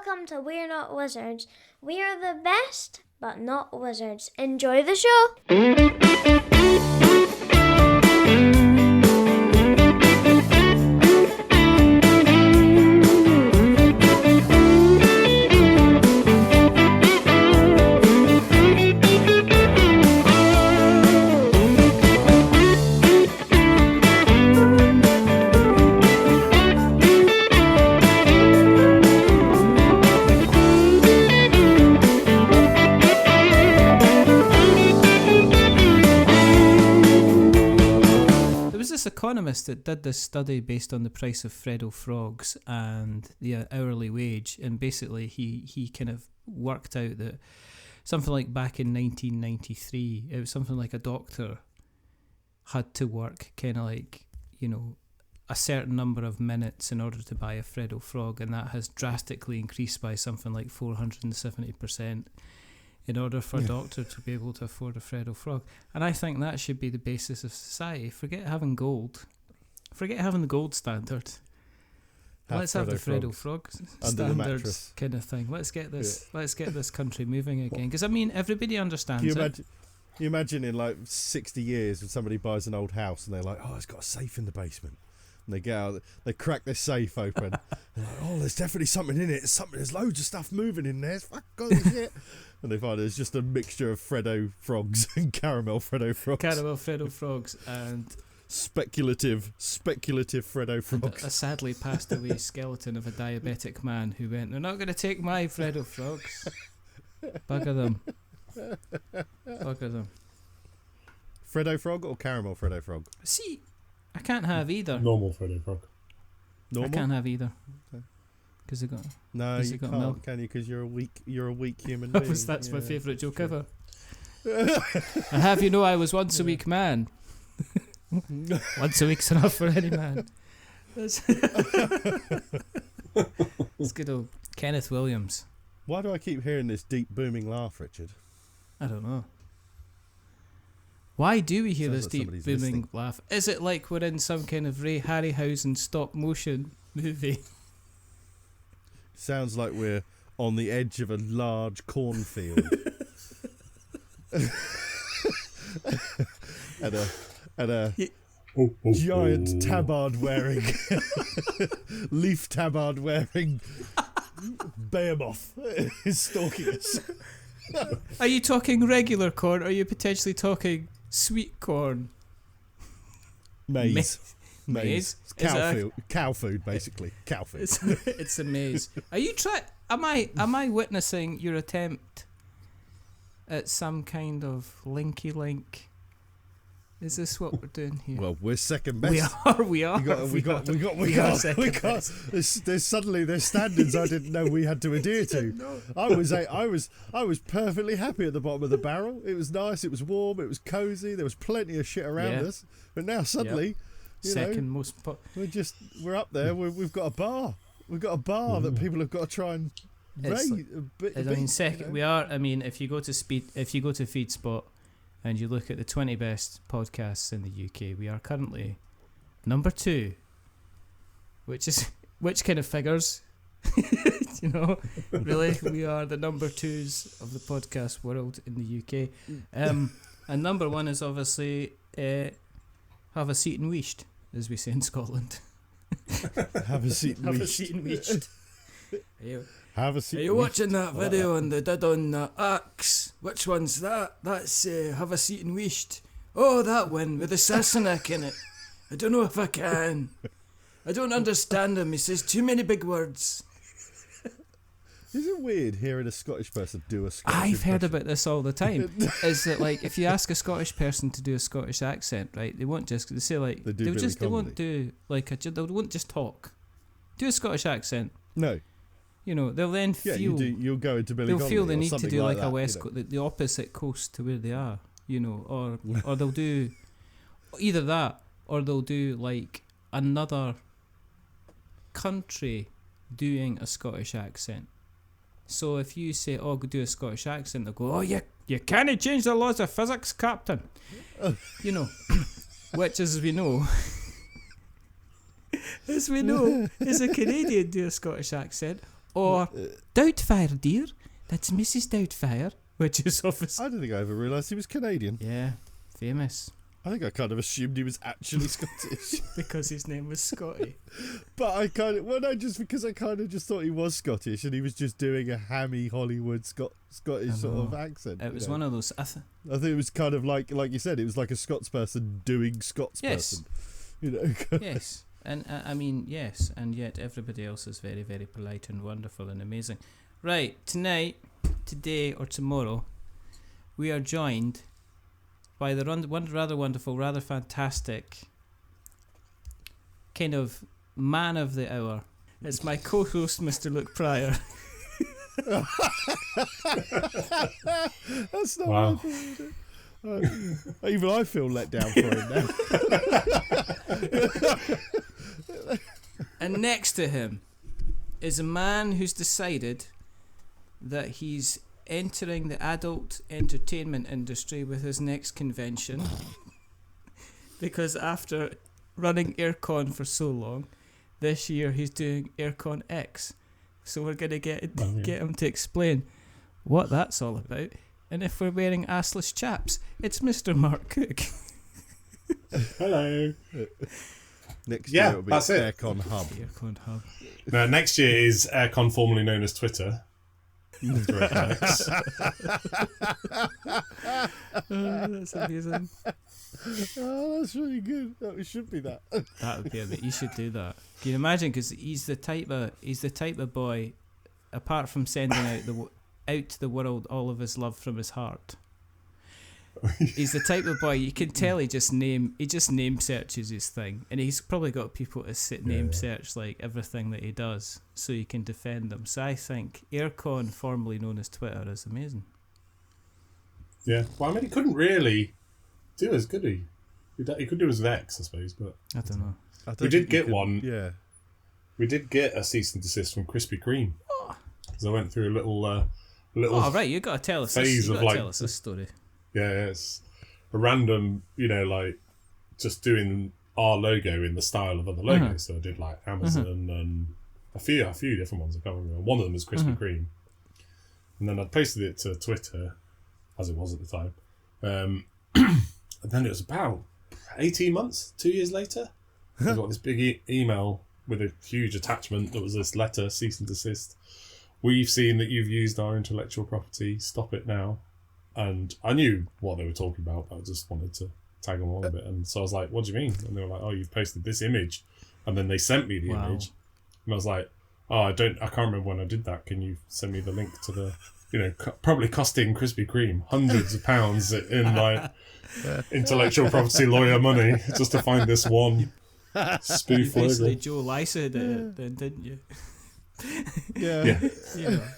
welcome to We're Not Wizards. We are the best, but not wizards. Enjoy the show! Economist that did this study based on the price of Freddo frogs and the hourly wage, and basically he kind of worked out that something like back in 1993 it was something like a doctor had to work kind of like, you know, a certain number of minutes in order to buy a Freddo frog, and that has drastically increased by something like 470% in order for a doctor to be able to afford a Freddo frog. And I think that should be the basis of society. Forget having gold. Forget having the gold standard. Let's have the Freddo frog standards kind of thing. Let's get this. Yeah. Let's get this country moving again. Because I mean, everybody understands You imagine in like 60 years when somebody buys an old house and they're like, "Oh, it's got a safe in the basement." And they get out, they crack their safe open. They're like, "Oh, there's definitely something in it. There's loads of stuff moving in there. It's fucking shit." And they find it's just a mixture of Freddo frogs and caramel Freddo frogs. Caramel Freddo frogs and speculative Freddo frogs. A sadly passed away skeleton of a diabetic man who went, "They're not going to take my Freddo frogs. Bugger them. Bugger them." Freddo frog or caramel Freddo frog? See, I can't have either. Normal Freddo frog. Normal? I can't have either. Okay. Because they got you got can't, milk. Can you? Because you're a weak human being. That's my favourite joke ever. And have you know I was once a weak man. Once a week's enough for any man. It's good old Kenneth Williams. Why do I keep hearing this deep booming laugh, Richard? I don't know. Why do we hear Sounds this like deep booming laugh? Is it like we're in some kind of Ray Harryhausen stop motion movie? Sounds like we're on the edge of a large cornfield. and a giant tabard wearing leaf tabard wearing behemoth is stalking us. Are you talking regular corn or are you potentially talking sweet corn? Maize. It's cow food, basically. Cow food. It's a maze. Are you Am I witnessing your attempt at some kind of linky link? Is this what we're doing here? Well, we're second best. We are. We got. There's standards I didn't know we had to adhere to. No. I was perfectly happy at the bottom of the barrel. It was nice. It was warm. It was cozy. There was plenty of shit around us. But now suddenly, we're up there. We've got a bar. We've got a bar that people have got to try and raise. We are. I mean, if you go to FeedSpot. And you look at the 20 best podcasts in the UK, we are currently number 2, which kind of figures, you know, really, we are the number 2s of the podcast world in the UK. And number 1 is obviously have a seat and weesht, as we say in Scotland. Have a seat and weesht. Have a seat and weesht. Have a seat. Are you watching that video on the did on the axe? Which one's that? That's Have a Seat and Weesht. Oh, that one with the Sassenach in it. I don't know if I can. I don't understand him. He says too many big words. Is it weird hearing a Scottish person do a Scottish I've impression? heard about this all the time. Is that like if you ask a Scottish person to do a Scottish accent, right? They won't just they say like they won't do like they won't just talk. Do a Scottish accent. No. You know, they'll then feel... you'll go into Billy They'll Connolly feel they need to do like that, a west the opposite coast to where they are, you know, or they'll do either that or they'll do like another country doing a Scottish accent. So if you say, "Oh, go do a Scottish accent," they'll go, "Oh, you can't change the laws of physics, Captain." You know, which as we know... As we know, is a Canadian do a Scottish accent, Or Doubtfire, dear. That's Mrs. Doubtfire, which is obviously... I don't think I ever realised he was Canadian. Yeah, famous. I think I kind of assumed he was actually Scottish. Because his name was Scotty. But I kind of, because I kind of just thought he was Scottish and he was just doing a hammy Hollywood Scottish sort of accent. It was one of those... I think it was kind of like you said, it was like a Scots person doing Scots person. You know? Yes. And I mean, yes, and yet everybody else is very, very polite and wonderful and amazing. Right, tonight, today or tomorrow, we are joined by the rather wonderful, rather fantastic kind of man of the hour. It's my co-host, Mr. Luke Pryor. That's not wow. Even I feel let down for him now. And next to him is a man who's decided that he's entering the adult entertainment industry with his next convention. Because after running Airecon for so long, this year he's doing Airecon X. So we're going to get him to explain what that's all about. And if we're wearing assless chaps, it's Mr. Mark Cooke. Hello. Next year it'll be Airecon Hub. Airecon Hub. No, next year is Airecon, formerly known as Twitter. That's amazing. Oh, that's really good. That should be that. That would be a bit. You should do that. Can you imagine? Because he's the type of boy. Apart from sending out to the world all of his love from his heart, he's the type of boy you can tell he just name searches his thing, and he's probably got people to name search like everything that he does, so you can defend them. So I think Airecon, formerly known as Twitter, is amazing. Yeah, well, I mean, he couldn't really do as good. He could do as Vex, I suppose, but I don't know. We did get one. Yeah, we did get a cease and desist from Krispy Kreme because I went through a little. Oh right, you got to tell us. Tell us this story. Yeah, it's a random, like just doing our logo in the style of other logos. Uh-huh. So I did like Amazon and a few different ones. I can't remember. One of them was Krispy Kreme, and then I posted it to Twitter, as it was at the time. And then it was about 18 months, 2 years later, I got this big email with a huge attachment that was this letter, cease and desist. We've seen that you've used our intellectual property. Stop it now. And I knew what they were talking about, but I just wanted to tag along a bit. And so I was like, what do you mean? And they were like, oh, you've posted this image. And then they sent me the image. And I was like, oh, I can't remember when I did that. Can you send me the link to the, probably costing Krispy Kreme hundreds of pounds in like intellectual property lawyer money just to find this one spoof logo. Basically, Joe Lysa did it then, didn't you? Yeah.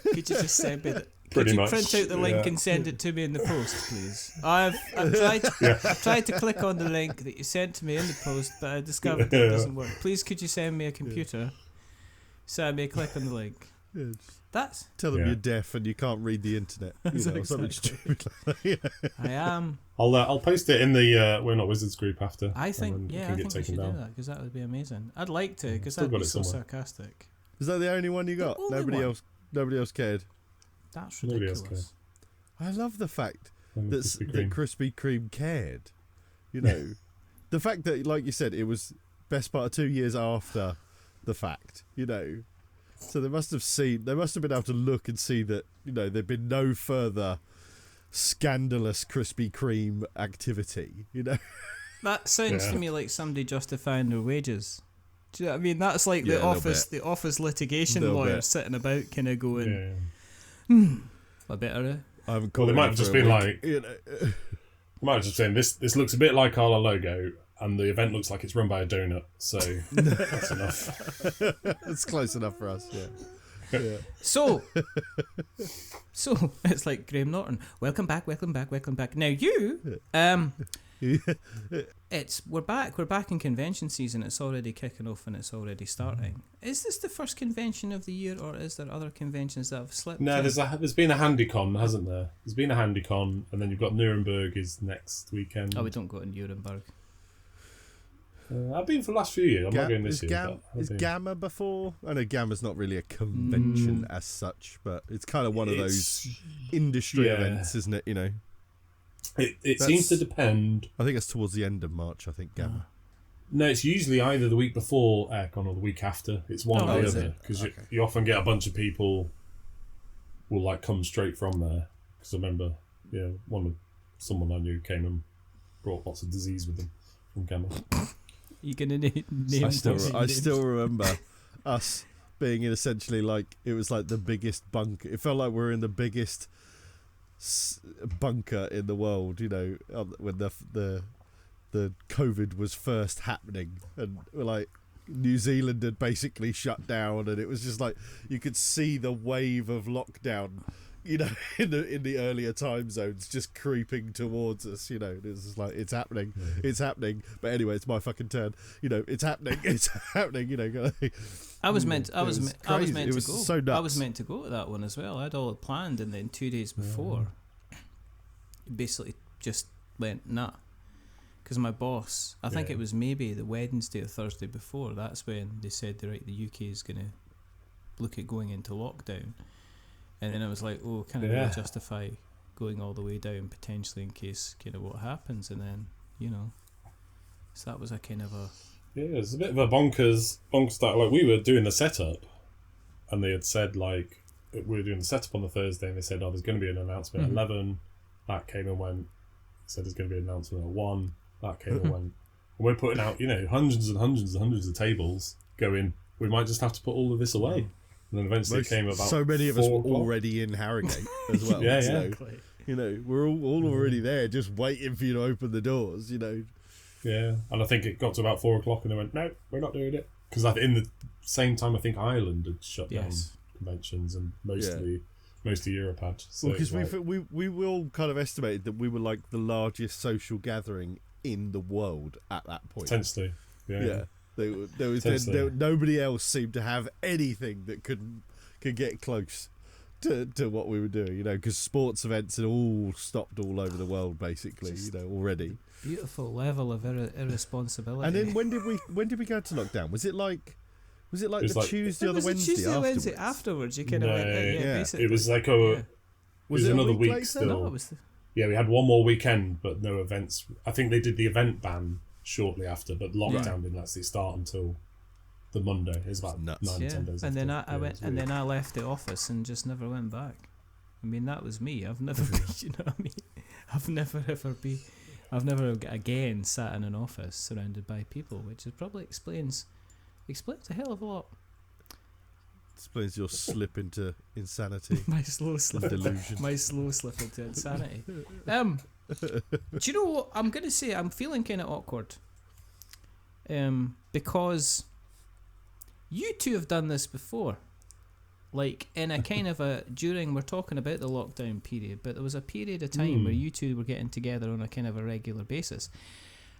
Could you just send me that? Pretty Could you much, print out the link and send it to me in the post, please? I've tried to click on the link that you sent to me in the post, but I discovered that it doesn't work. Please, could you send me a computer so I may click on the link? Yeah, That's tell them you're deaf and you can't read the internet. Something stupid like that. I am. I'll post it in the We're Not Wizards group after. I think we should do that because that would be amazing. I'd like to because that'd be so sarcastic. Is that the only one you got? Nobody else cared. That's ridiculous. I love the fact that Krispy Kreme cared. The fact that, like you said, it was best part of 2 years after the fact. So they must have been able to look and see that there'd been no further scandalous Krispy Kreme activity. That sounds to me like somebody justifying their wages. Do you know what I mean? That's like the office litigation lawyers sitting about kind of going, I better. They might have just been like, they might have just saying this looks a bit like our logo, and the event looks like it's run by a donut, so that's enough. It's close enough for us, yeah. So it's like Graham Norton. Welcome back. Now you, we're back in convention season. It's already kicking off and it's already starting. Is this the first convention of the year, or is there other conventions that have slipped? No, there's been a HandyCon, hasn't there? There's been a HandyCon, and then you've got Nuremberg is next weekend. Oh, we don't go to Nuremberg. I've been for the last few years. I'm not going this is year. Is Gamma before? I know Gamma's not really a convention as such, but it's kind of one of those industry events, isn't it? You know, it seems to depend. I think it's towards the end of March. I think Gamma. No, it's usually either the week before Airecon or the week after. It's one or the other, because you often get a bunch of people will like come straight from there. Because I remember, someone I knew came and brought lots of disease with them from Gamma. You gonna name? I still remember us being in essentially like it was like the biggest bunker. It felt like we were in the biggest bunker in the world. You know, when the COVID was first happening, and like New Zealand had basically shut down, and it was just like you could see the wave of lockdown, you know, in the earlier time zones just creeping towards us. You know, it was just like it's happening. But anyway, it's my fucking turn. You know, it's happening. You know, I was meant to go. So nuts. I was meant to go to that one as well. I had all it planned, and then 2 days before, basically just went nah. Because my boss, I think it was maybe the Wednesday or Thursday before, that's when they said, right, the UK is going to look at going into lockdown. And then I was like, oh, can I really justify going all the way down potentially in case kind of what happens? And then, you know, so that was a kind of a... Yeah, it's a bit of a bonkers start. Like, we were doing the setup, and they had said, like, we were doing the setup on the Thursday, and they said, oh, there's going to be an announcement at 11. That came and went. Said there's going to be an announcement at 1. That came and went. And we're putting out, you know, hundreds and hundreds and hundreds of tables going, we might just have to put all of this away. And then eventually it came about so many of us were already in Harrogate as well. Yeah. So, you know, we're all already there just waiting for you to open the doors, you know. Yeah. And I think it got to about 4 o'clock and they went, no, we're not doing it. Because in the same time, I think Ireland had shut down conventions and most of Europe had. So well, because we all kind of estimated that we were like the largest social gathering in the world at that point. Potentially, yeah. Nobody else seemed to have anything that could get close to what we were doing. You know, because sports events had all stopped all over the world, basically. You know, already. Beautiful level of irresponsibility. And then when did we go to lockdown? Was it like the Tuesday or the Wednesday? Tuesday or Wednesday afterwards. You kind of went, basically. It was like it was another week later? still. No, it was Yeah, we had one more weekend, but no events. I think they did the event ban shortly after, but lockdown didn't actually start until the Monday. It was about 9-10 days. And after. then I went, and then I left the office and just never went back. I mean, that was me. I've never, you know what I mean? I've never again sat in an office surrounded by people, which is probably explains a hell of a lot. Explains your slip into insanity. My slow slip into insanity. Do you know what I'm gonna say? I'm feeling kind of awkward. Because you two have done this before, like in a kind of we're talking about the lockdown period, but there was a period of time where you two were getting together on a kind of a regular basis,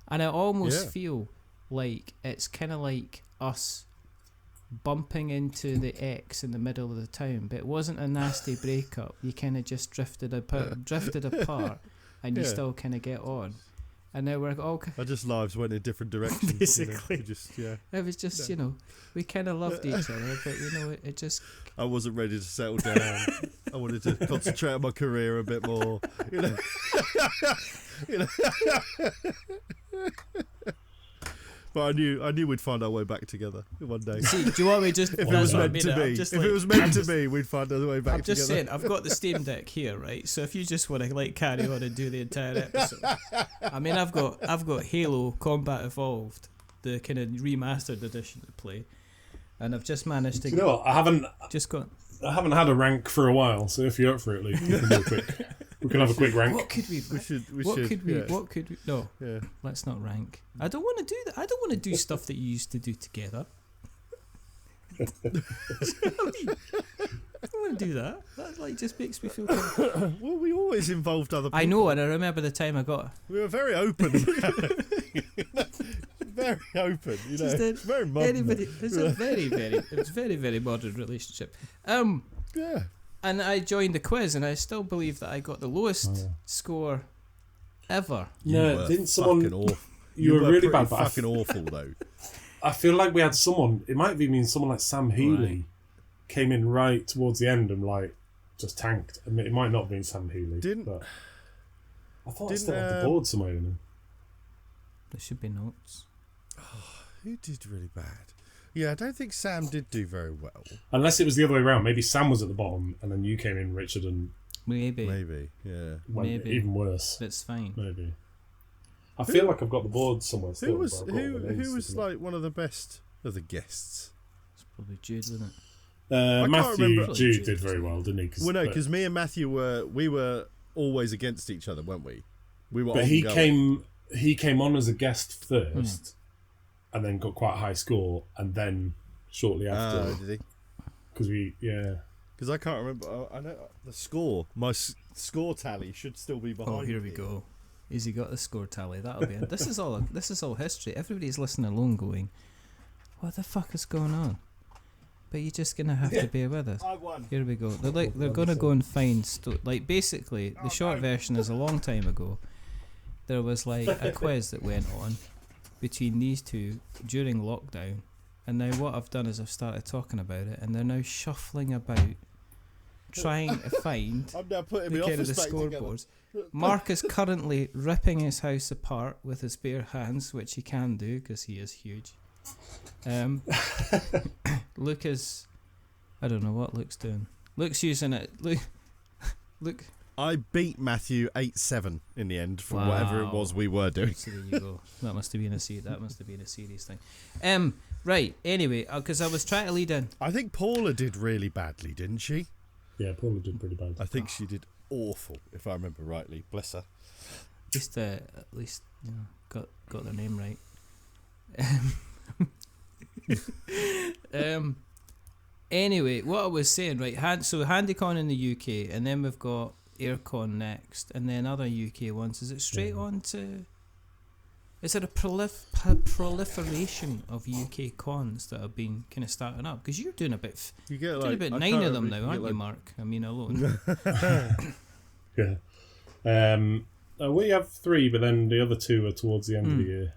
and I almost feel like it's kind of like us bumping into the ex in the middle of the town, but it wasn't a nasty breakup. You kind of just drifted apart, and you still kind of get on. And now we're all... Our just lives went in different directions. Basically. You know, it was just, you know, we kind of loved each other, but, you know, it just... I wasn't ready to settle down. I wanted to concentrate on my career a bit more. You know. But I knew we'd find our way back together one day. See, do you want me just... If it was meant to be. If it was meant to be, we'd find our way back together. I'm just saying, I've got the Steam Deck here, right? So if you just want to like carry on and do the entire episode, I mean, I've got Halo Combat Evolved, the kind of remastered edition to play, and I've just managed to. You know what? I haven't had a rank for a while, so if you're up for it, Lee, we can have a quick rank. What could we? What could we? No, let's not rank. I don't want to do that. I don't want to do stuff that you used to do together. I don't want to do that. That like just makes me feel. Well, we always involved other people. I know, and I remember the time I got. We were very open. Very open, you know. It's very modern. It's a very, very modern relationship. Yeah. And I joined the quiz, and I still believe that I got the lowest score ever. No, didn't someone? You were really pretty bad, but fucking awful though. I feel like we had someone. It might have been someone like Sam Healy came in right towards the end and like just tanked. I mean, it might not have been Sam Healy. But I thought I still had the board somewhere in there. There should be notes. Who did really bad? Yeah, I don't think Sam did do very well. Unless it was the other way around. Maybe Sam was at the bottom and then you came in, Richard, and Maybe, yeah. went Maybe. even worse. That's fine. Maybe. I feel like I've got the board somewhere still. Who was like one of the best of the guests? It's probably Jude, wasn't it? can't Matthew remember. Jude did very well, didn't he? Well, no, because me and Matthew were always against each other, weren't we? We were. But he came on as a guest Hmm. first, and then got quite a high score, and then shortly after, Did he? because Because I can't remember. I know the score. My score tally should still be behind. Oh, here we go. Has he got the score tally? That'll be it. This is all history. Everybody's listening along, going, "What the fuck is going on?" But you're just gonna have to bear with us. I won. Here we go. They're gonna go and find basically the short version is a long time ago. There was like a quiz that went on between these two during lockdown, and now what I've done is I've started talking about it, and they're now shuffling about trying to find I'm now putting the my kind of the office back together. scoreboards. Mark is currently ripping his house apart with his bare hands, which he can do because he is huge. Luke is, I don't know what Luke's doing. Luke's using it. Luke. I beat Matthew 8-7 in the end for whatever it was we were doing. So there you go. That must have been a serious thing. Right. Anyway, because I was trying to lead in. I think Paula did really badly, didn't she? Yeah, Paula did pretty bad. I think she did awful, if I remember rightly. Bless her. At least you know, got their name right. Anyway, what I was saying, right? So HandyCon in the UK, and then we've got Airecon next, and then other UK ones. Is it straight on to? Is there a proliferation of UK cons that have been kind of starting up? Because you're doing about You get doing about 9 of them now, aren't you, Mark? I mean, alone. Yeah. We have 3, but then the other 2 are towards the end of the year.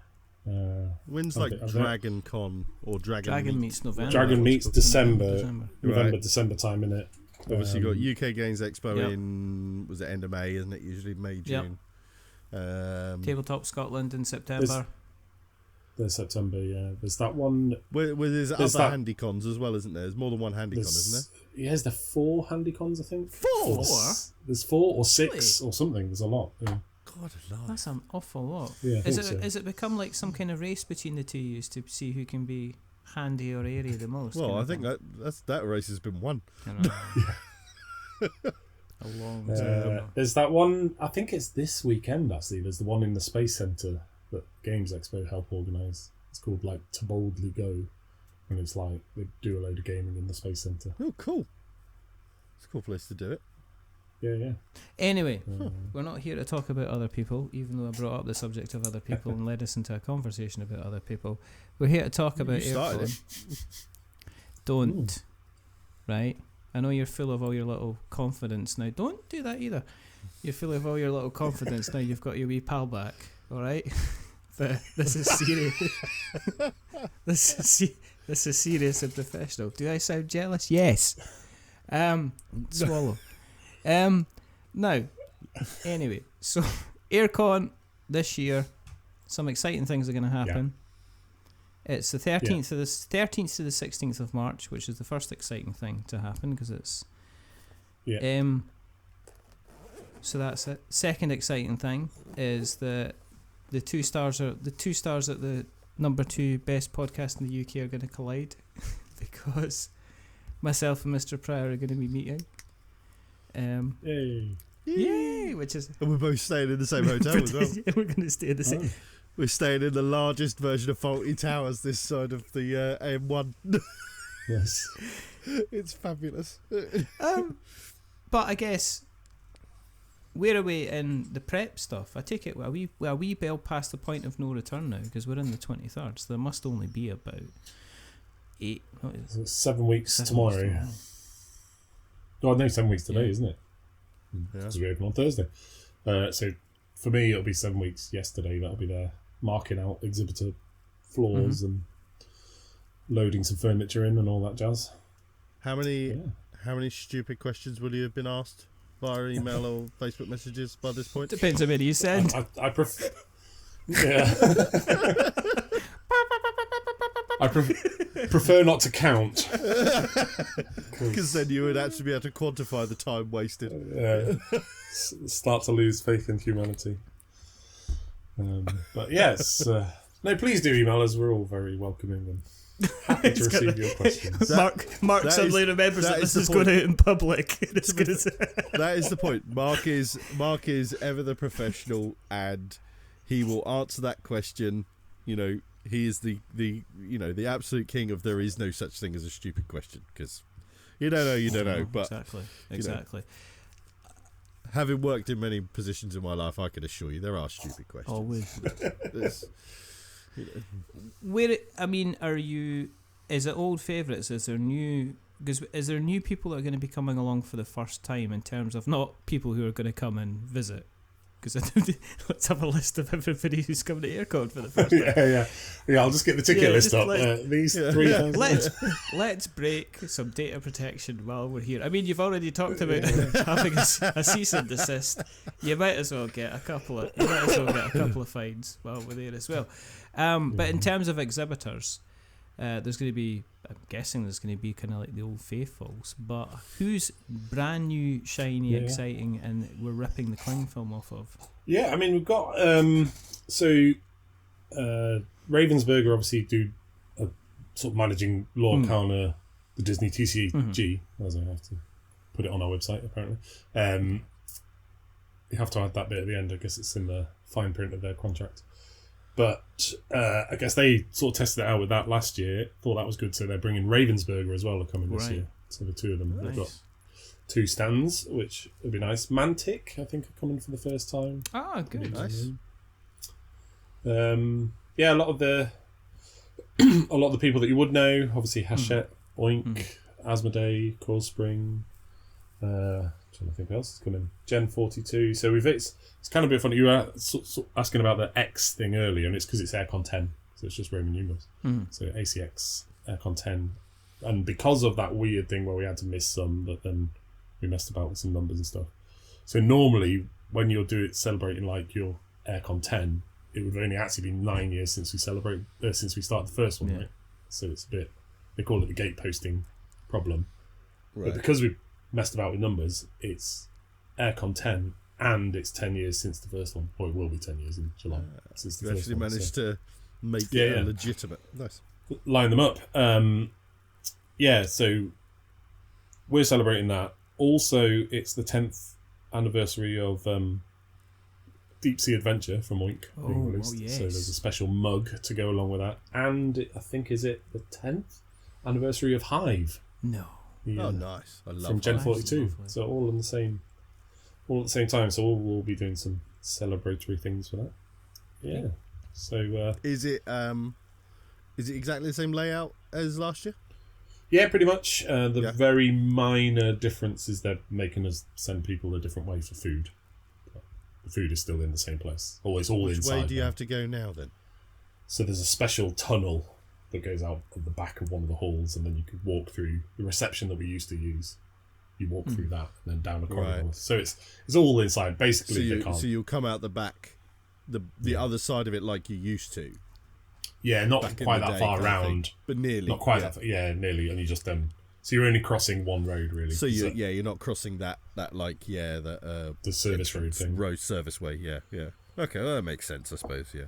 When's like Dragon Con or Dragon Meets November. Dragon Meets December. November, Right. December time, innit? Obviously, you got UK Games Expo Yep. in, was it end of May, isn't it? Usually May, June. Tabletop Scotland in September. There's September, yeah. There's that one. Where there's There's other that- handy cons as well, isn't there? There's more than one handy con, isn't Yeah, there's the 4 handycons, I think. 4? There's 4 or 6 Really? or something. There's a lot. Yeah. there? God alive. That's an awful lot. Yeah, I Is think so. it become like some kind of race between the two yous to see who can be handy or airy the most? Well, kind I of think thing? that race has been won. Kind of a long time. There's that one. I think it's this weekend. Actually, there's the one in the Space Centre that Games Expo help organise. It's called like To Boldly Go, and it's like they do a load of gaming in the Space Centre. Oh, cool. It's a cool place to do it. Yeah. Anyway, we're not here to talk about other people, even though I brought up the subject of other people and led us into a conversation about other people. We're here to talk about You started Airecon. Don't. Right? I know you're full of all your little confidence now. Don't do that either. You're full of all your little confidence now. You've got your wee pal back. All right? But this is serious. This is serious and professional. Do I sound jealous? Yes. Swallow. Now, anyway, so Airecon this year, some exciting things are going to happen. It's the 13th to the 16th of March, which is the first exciting thing to happen because it's. So that's it. Second exciting thing is that the two stars at the number 2 best podcast in the UK are going to collide because myself and Mr. Pryor are going to be meeting. Yay! Which is, And we're both staying in the same hotel as well. yeah, we're going to stay in the same. We're staying in the largest version of Faulty Towers this side of the AM1. Yes. It's fabulous. But I guess where are we in the prep stuff? I take it we're a wee bell past the point of no return now because we're in the 23rd, so there must only be about 8. What is So it's 7 weeks 7 tomorrow. weeks tomorrow. Oh, no, 7 weeks today, Yeah. isn't it? Yeah. Because we open on Thursday. So for me, it'll be 7 weeks yesterday. That'll be there. marking out exhibitor floors and loading some furniture in and all that jazz. How many stupid questions will you have been asked via email or Facebook messages by this point? Depends how many you send. I prefer. Yeah. I prefer not to count. Because then you would actually be able to quantify the time wasted. Start to lose faith in humanity. But yes, no, please do email us. We're all very welcoming and happy to receive your questions. Mark suddenly remembers that this is going out in public. It's gonna say. That is the point. Mark is ever the professional, and he will answer that question. You know, he is the the absolute king of there is no such thing as a stupid question, because you don't know. But exactly. Having worked in many positions in my life, I can assure you there are stupid questions. Always. Where are you? Is it old favourites? Is there new? Because is there new people that are going to be coming along for the first time in terms of not people who are going to come and visit? Because let's have a list of everybody who's coming to Airecon for the first time. Yeah. I'll just get the ticket list up. These 3,000. Let's break some data protection while we're here. I mean, you've already talked about having a cease and desist. You might as well get a couple of fines while we're there as well. But in terms of exhibitors, there's going to be. I'm guessing there's going to be kind of like the old faithfuls, but who's brand new, shiny, exciting, and we're ripping the cling film off of? Yeah, I mean, we've got Ravensburger obviously do a sort of managing Lorcana, the Disney TCG, as I have to put it on our website apparently. You have to add that bit at the end. I guess it's in the fine print of their contract. But I guess they sort of tested it out with that last year, thought that was good, so they're bringing Ravensburger as well, are coming this year. So the two of them, they've got 2 stands, which would be nice. Mantic, I think, are coming for the first time. Ah, good. Nice. A lot of the people that you would know, obviously Hachette, Oink, Asmodee, Coil Spring, trying to think what else is coming. Gen 42. So it's kind of a bit funny. You were asking about the X thing earlier, and it's because it's Airecon 10, so it's just Roman numerals. So ACX Airecon 10, and because of that weird thing where we had to miss some, but then we messed about with some numbers and stuff. So normally when you'll do it celebrating like your Airecon 10, it would only actually be 9 years since we started the first one, right? So it's a bit, they call it the gate posting problem. Right. But because we messed about with numbers, it's Airecon 10 and it's 10 years since the first one, or it will be 10 years in July since the you first actually one. managed to make it legitimate. Nice. Line them up. So we're celebrating that. Also, it's the 10th anniversary of Deep Sea Adventure from Oink being released. Yes. So there's a special mug to go along with that. And I think, is it the 10th anniversary of Hive? No. Yeah. Oh, nice. I love from Gen Hive. 42. So all at the same time. So we'll be doing some celebratory things for that. Yeah. So is it exactly the same layout as last year? Yeah, pretty much. The very minor difference is they're making us send people a different way for food. But the food is still in the same place. Always all inside. Which way do you have to go now then? So there's a special tunnel that goes out at the back of one of the halls, and then you could walk through the reception that we used to use. You walk through that and then down a corridor. Right. So it's all inside. Basically, so you'll come out the back, the other side of it like you used to. Yeah, not quite that far around, but nearly. Not quite that far. Yeah, nearly. And you just so you're only crossing one road really. So you're not crossing that the service road thing. Road service way. Yeah. Okay, well, that makes sense, I suppose. Yeah.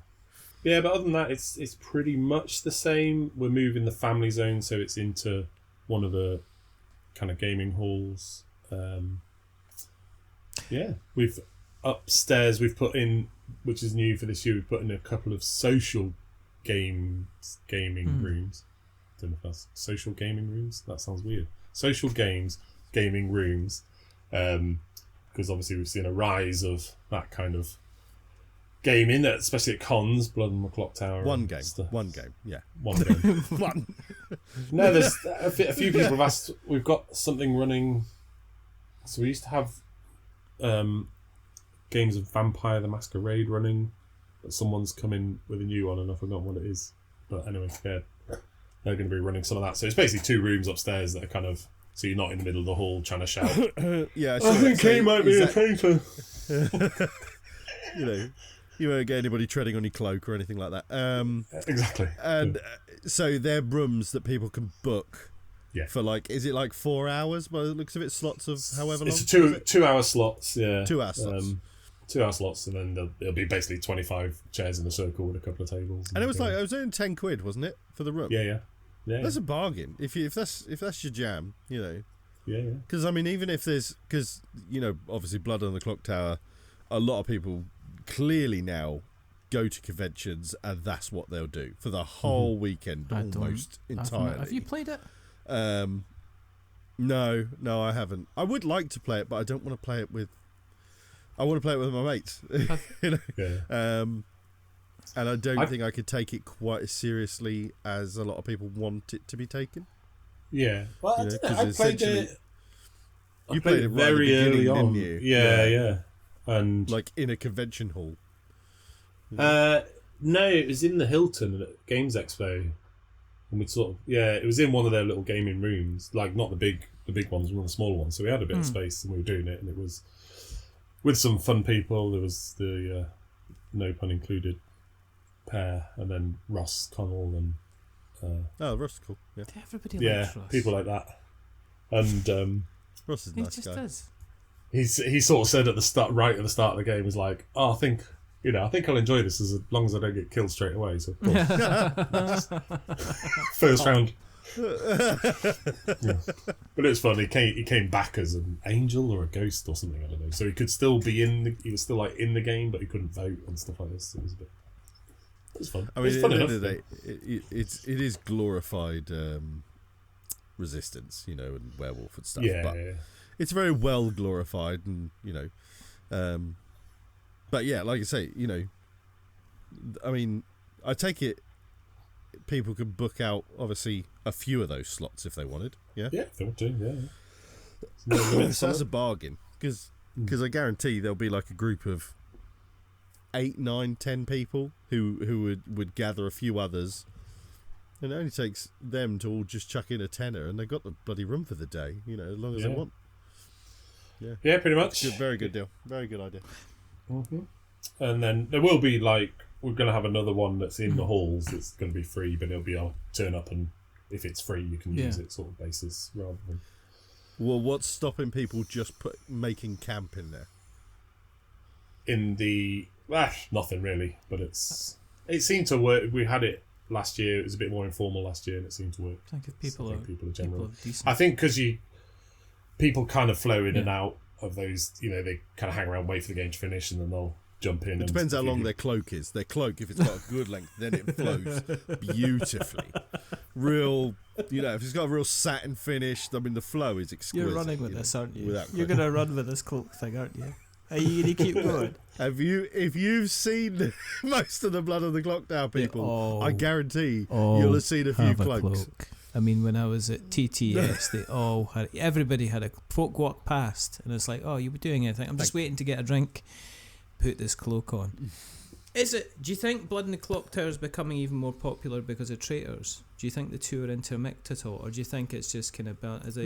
Yeah, but other than that, it's pretty much the same. We're moving the family zone, so it's into one of the kind of gaming halls. We've upstairs. We've put in, which is new for this year. We've put in a couple of social gaming rooms. I don't know if that's social gaming rooms. That sounds weird. Social gaming rooms, because obviously we've seen a rise of that kind of gaming, especially at cons, Blood and the Clock Tower. One game. Yeah. One game. One. No, there's a few people have asked. We've got something running. So we used to have games of Vampire the Masquerade running but someone's coming with a new one, and I've forgotten what it is. But anyway, yeah, they're going to be running some of that. So it's basically 2 rooms upstairs that are kind of, so you're not in the middle of the hall trying to shout. Yeah, I think he might be a traitor. You know, you won't get anybody treading on your cloak or anything like that. Exactly. And so they're rooms that people can book. Yeah. For like, is it like 4 hours by the looks of it? Slots of however long? It's a 2-hour slots, yeah. 2 hour slots. 2-hour slots, and then there'll be basically 25 chairs in a circle with a couple of tables. And it was like, it was only £10, wasn't it, for the room? Yeah. That's a bargain. If that's your jam, you know. Yeah. Because I mean, even if because you know, obviously, Blood on the Clock Tower, a lot of people clearly now go to conventions, and that's what they'll do for the whole weekend, almost entirely. Have you played it? No, I haven't. I would like to play it, but I don't want to play it with. I want to play it with my mates. You know? Yeah. And I don't think I could take it quite as seriously as a lot of people want it to be taken. Yeah. Well, You know, I 'cause played essentially- it. You played it right at the very early beginning, on, didn't you? Yeah. And Like in a convention hall. no, it was in the Hilton at Games Expo, and it was in one of their little gaming rooms, like not the big ones, one of the smaller ones. So we had a bit of space, and we were doing it, and it was with some fun people. There was the no pun included pair, and then Ross Connell and Ross is cool. Yeah, Everybody likes Ross. people like that. And Ross is a He nice just guy. is. he sort of said right at the start of the game, was like, "Oh, I think I'll enjoy this as long as I don't get killed straight away." So cool. First round. Yeah. But it was fun. He came back as an angel or a ghost or something, I don't know. So he could still be he was still like in the game, but he couldn't vote and stuff like this. It was fun. I mean, it's fun at the enough. end of the day, it is glorified resistance, you know, and werewolf and stuff. Yeah, but it's very well glorified, and you know, but yeah, like I say, you know, I mean, I take it people could book out obviously a few of those slots if they wanted. Yeah, if they want to. Yeah. So that's a bargain because I guarantee there'll be like a group of 8, 9, 10 people who would gather a few others, and it only takes them to all just chuck in a tenner, and they've got the bloody room for the day, you know, as long as they want. Yeah, pretty much. Very good deal. Very good idea. Mm-hmm. And then there will be we're going to have another one that's in the halls that's going to be free, but it'll be I'll turn up, and if it's free you can use it sort of basis rather than. Well, what's stopping people just making camp in there? In the nothing really, but it seemed to work. We had it last year. It was a bit more informal last year, and it seemed to work. I think if people are generally decent. I think because people kind of flow in and out of those. You know, they kind of hang around, wait for the game to finish, and then they'll jump in. It depends how long their cloak is. Their cloak, if it's got a good length, then it flows beautifully. Real, you know, if it's got a real satin finish, I mean, the flow is exquisite. You're running with this, aren't you? Without You're going to run with this cloak thing, aren't you? Are you going to keep going? If you've seen most of the Blood on the Clock Tower people, I guarantee all you'll have seen a few have cloaks. cloak. I mean, when I was at TTS, everybody had a folk walk past, and it's like, oh, you were doing anything? I'm just waiting to get a drink. Put this cloak on. Do you think Blood in the Clock Tower is becoming even more popular because of traitors? Do you think the two are intermixed at all, or do you think it's just kind of is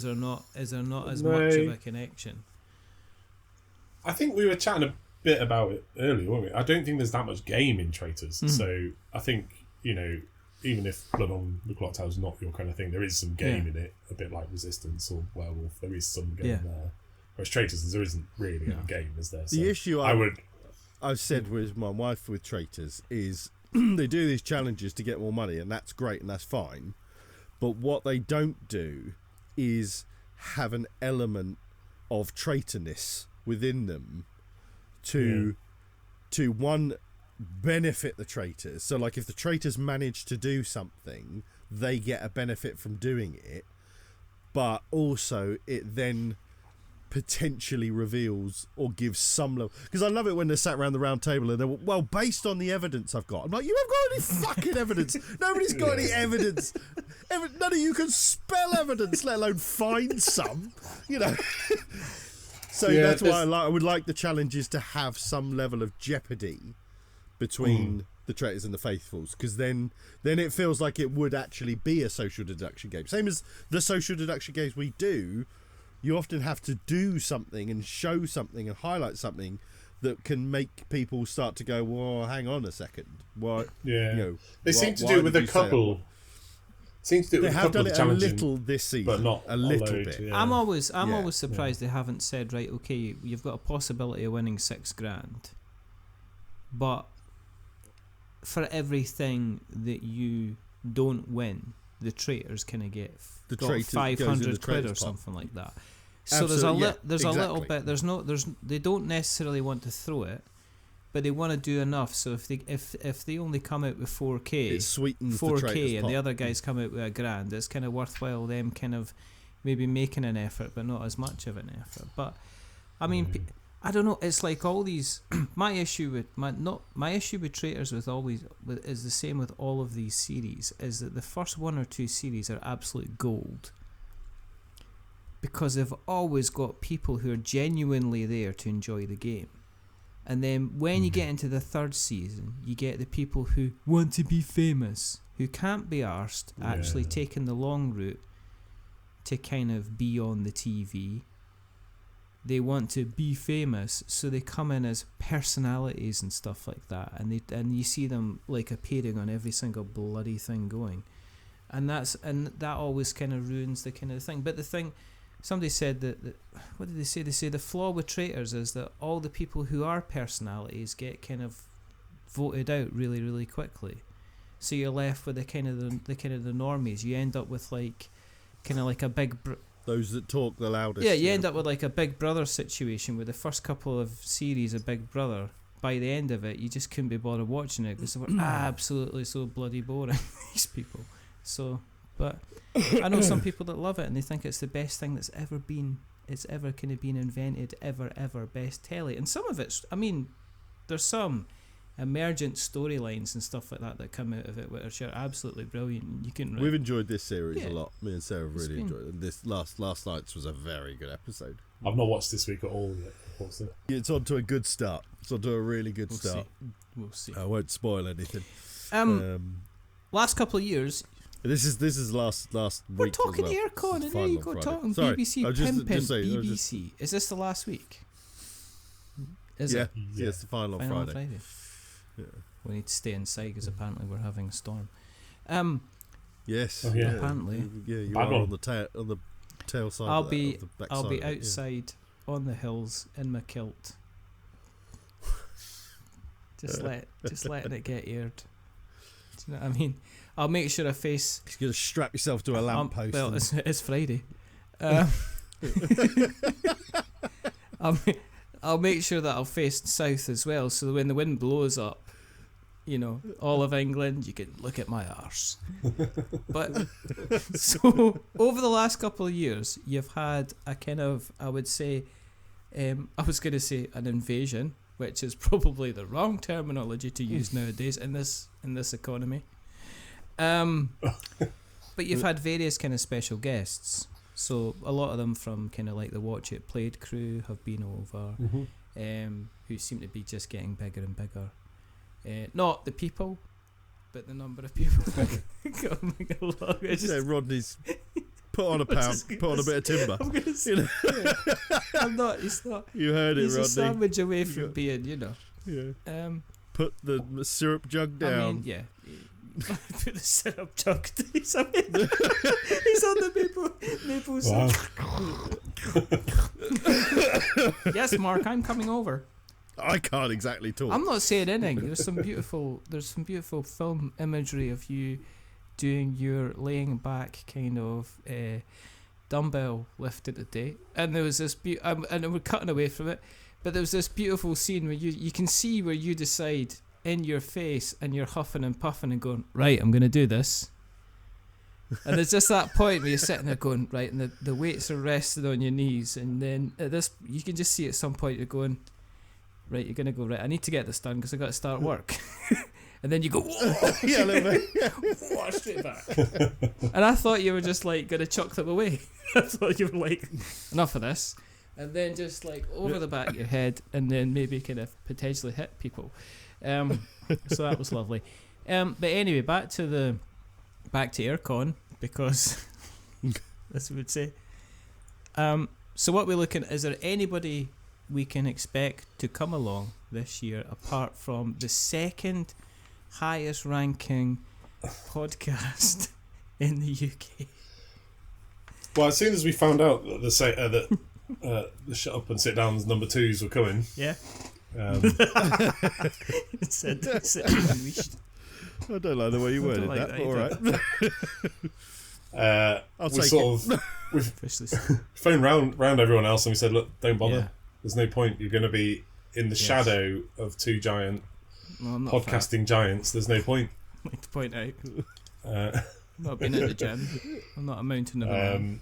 there not as much of a connection? I think we were chatting a bit about it earlier, weren't we? I don't think there's that much game in Traitors, so I think, you know, even if Blood on the Clock Tower is not your kind of thing, there is some game in it, a bit like Resistance or Werewolf. There is some game there. Whereas Traitors, there isn't really a game, is there? So The issue I've said with my wife with Traitors is they do these challenges to get more money, and that's great and that's fine. But what they don't do is have an element of traitorness within them to one, benefit the traitors. So like if the traitors manage to do something, they get a benefit from doing it, but also it then potentially reveals or gives some level, because I love it when they're sat around the round table and they're, well, based on the evidence I've got. I'm like, you haven't got any fucking evidence. Nobody's got any evidence. None of you can spell evidence, let alone find some, you know. So that's why I would like the challenges to have some level of jeopardy between the traitors and the faithfuls, because then it feels like it would actually be a social deduction game. Same as the social deduction games we do, you often have to do something and show something and highlight something that can make people start to go, well, hang on a second. Why? Yeah. You know, They seem to do it with a couple. Seems to do it They with a have couple done of it a challenging, little this season, but not a little load, bit. yeah. I'm always surprised they haven't said, right, okay, you've got a possibility of winning $6,000, but for everything that you don't win, the traitors kind of get The got traitors goes in the 500 quid or traitors pot. something like that. So Absolutely, there's a little exactly. bit. They don't necessarily want to throw it, but they want to do enough. So if they only come out with 4K, It sweetens the 4K, traitors and pot. the other guys come out with $1,000, it's kind of worthwhile them kind of maybe making an effort, but not as much of an effort. But I mean, I don't know. It's like all these. My issue with traitors is the same with all of these series. Is that the first 1 or 2 series are absolute gold, because they've always got people who are genuinely there to enjoy the game. And then when you get into the 3rd season, you get the people who want to be famous, who can't be arsed actually taking the long route to kind of be on the TV. They want to be famous, so they come in as personalities and stuff like that, and you see them like appearing on every single bloody thing going, and that always kind of ruins the kind of thing. But the thing, somebody said that what did they say? They say the flaw with traitors is that all the people who are personalities get kind of voted out really, really quickly. So you're left with the kind of the normies. You end up with like kind of like a big. Those that talk the loudest. Yeah, you end up with like a Big Brother situation where the first couple of series of Big Brother, by the end of it, you just couldn't be bothered watching it because they were absolutely so bloody boring, these people. So, but I know some people that love it and they think it's the best thing that's ever been, it's ever kind of been invented, ever, best telly. And some of it's, I mean, there's some emergent storylines and stuff like that come out of it which are absolutely brilliant. You can We've enjoyed this series Yeah. a lot. Me and Sarah It's really been- enjoyed it. This last night's was a very good episode. I've not watched this week at all yet, unfortunately. It's on to a good start. It's on to a really good We'll start. We'll see. I won't spoil anything. Last couple of years, This is last we're week. talking as well. Aircon, It's and the there you final go on Friday. talking Sorry, BBC I was just pimping saying, I was BBC. Is this the last week? Is yeah, it? yeah, it's the final on Final on Friday. Friday. Yeah. We need to stay inside because apparently we're having a storm. Yes. Oh, yeah. Apparently. Yeah, you Bad are one. on the tail side. I'll of that, be of the back I'll side be of it, yeah. outside on the hills in my kilt. Just letting it get aired. Do you know what I mean? I'll make sure I face. You're gonna strap yourself to a lamppost. Well, and- it's Friday. I'll make sure that I'll face south as well, so when the wind blows up, you know, all of England, you can look at my arse. But so over the last couple of years, you've had a kind of, I would say, I was going to say an invasion, which is probably the wrong terminology to use nowadays in this economy. But you've had various kind of special guests. So a lot of them from kind of like the Watch It Played crew have been over, who seem to be just getting bigger and bigger. Not the people, but the number of people. Oh my God, I just- Yeah, Rodney's put on a I was pound, just put on a bit of timber. I'm gonna say, You know? I'm not. He's not. You heard it, He's a Rodney. sandwich away from being, you know. Yeah. Put the syrup jug down. I mean, yeah. Put the syrup jug. He's on the maple syrup. Yes, Mark, I'm coming over. I can't exactly talk. I'm not saying anything. There's some beautiful film imagery of you doing your laying back kind of dumbbell lift of the day, and there was this and we're cutting away from it, but there was this beautiful scene where you can see where you decide in your face and you're huffing and puffing and going, right, I'm gonna do this. And there's just that point where you're sitting there going, right, and the weights are rested on your knees, and then at this you can just see at some point you're going, right, you're gonna go, right, I need to get this done because I got to start work. And then you go, whoa, Yeah, a little bit. whoa, straight back. And I thought you were just like gonna chuck them away. I thought you were like, enough of this, and then just like over the back of your head, and then maybe kind of potentially hit people. So that was lovely. But anyway, back to Airecon, because as we would say. So what we're looking at, is there anybody we can expect to come along this year apart from the second highest ranking podcast in the UK? Well, as soon as we found out that the Shut Up and Sit Downs number 2s were coming, Yeah. I don't like the way you worded like that, that but all right. I'll we take sort it. of Officially. phoned round everyone else and we said, look, don't bother. Yeah. There's no point. You're going to be in the shadow of two giant Well, I'm not podcasting giants. There's no point. I'd like to point out, Uh, I've not been at the gym. I'm not a mountain of a man.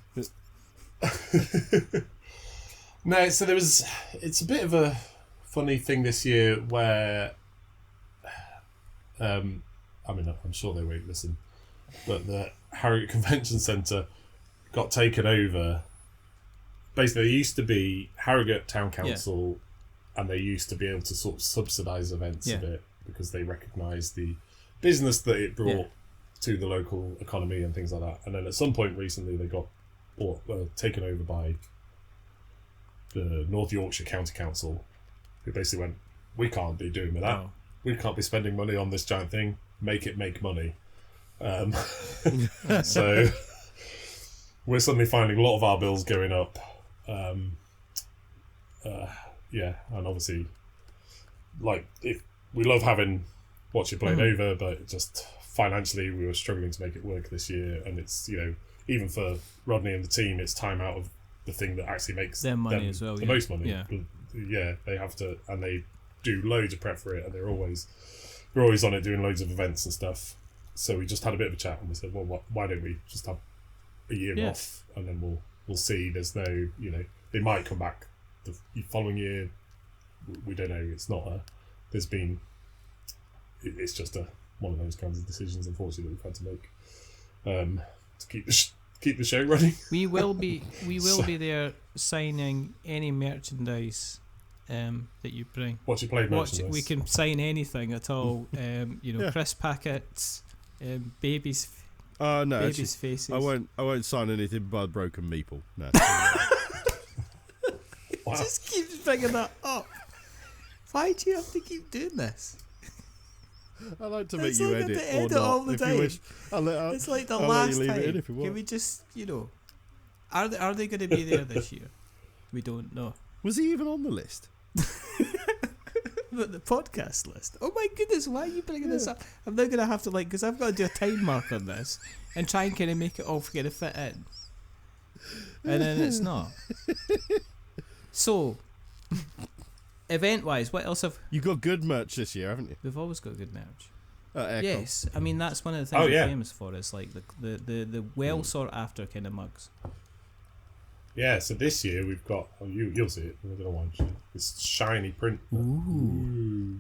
No, so it's a bit of a funny thing this year where, I'm sure they won't listen, but the Harrogate Convention Centre got taken over. Basically, there used to be Harrogate Town Council, and they used to be able to sort of subsidise events a bit because they recognised the business that it brought to the local economy and things like that. And then at some point recently, they got taken over by the North Yorkshire County Council, who basically went, we can't be doing with that. Oh. We can't be spending money on this giant thing. Make it make money. So we're suddenly finding a lot of our bills going up. And obviously, like, if we love having Watch It Played over, but just financially we were struggling to make it work this year, and it's, even for Rodney and the team, it's time out of the thing that actually makes Their money them as well, the yeah. most money. Yeah. They have to, and they do loads of prep for it, and we're always on it doing loads of events and stuff. So we just had a bit of a chat and we said, well, why don't we just have a year off, and then we'll see. There's no, they might come back the following year. We don't know. It's not it's just one of those kinds of decisions, unfortunately, that we've had to make to keep the show running. We will be be there signing any merchandise that you bring. Watch It Played merchandise. We can sign anything at all. Crisp packets, babies' No, babies' actually, faces. I won't sign anything by the Broken Meeple. No. Wow. Just keep bringing that up. Why do you have to keep doing this? I like to make It's you like edit at the or end not. all the if time. you wish, It's like the I'll let last you leave time. it in if you want. Can we just, are they going to be there this year? We don't know. Was he even on the list? But the podcast list. Oh my goodness, why are you bringing this up? I'm now going to have to, because I've got to do a time mark on this and try and kind of make it all going to fit in. And then it's not. So, event-wise, what else have... You've got good merch this year, haven't you? We've always got good merch. Airecon. Yes, I mean, that's one of the things we're famous for, is like the well sought after kind of mugs. Yeah, so this year we've got, you'll see it, I don't know why, this shiny print. Ooh.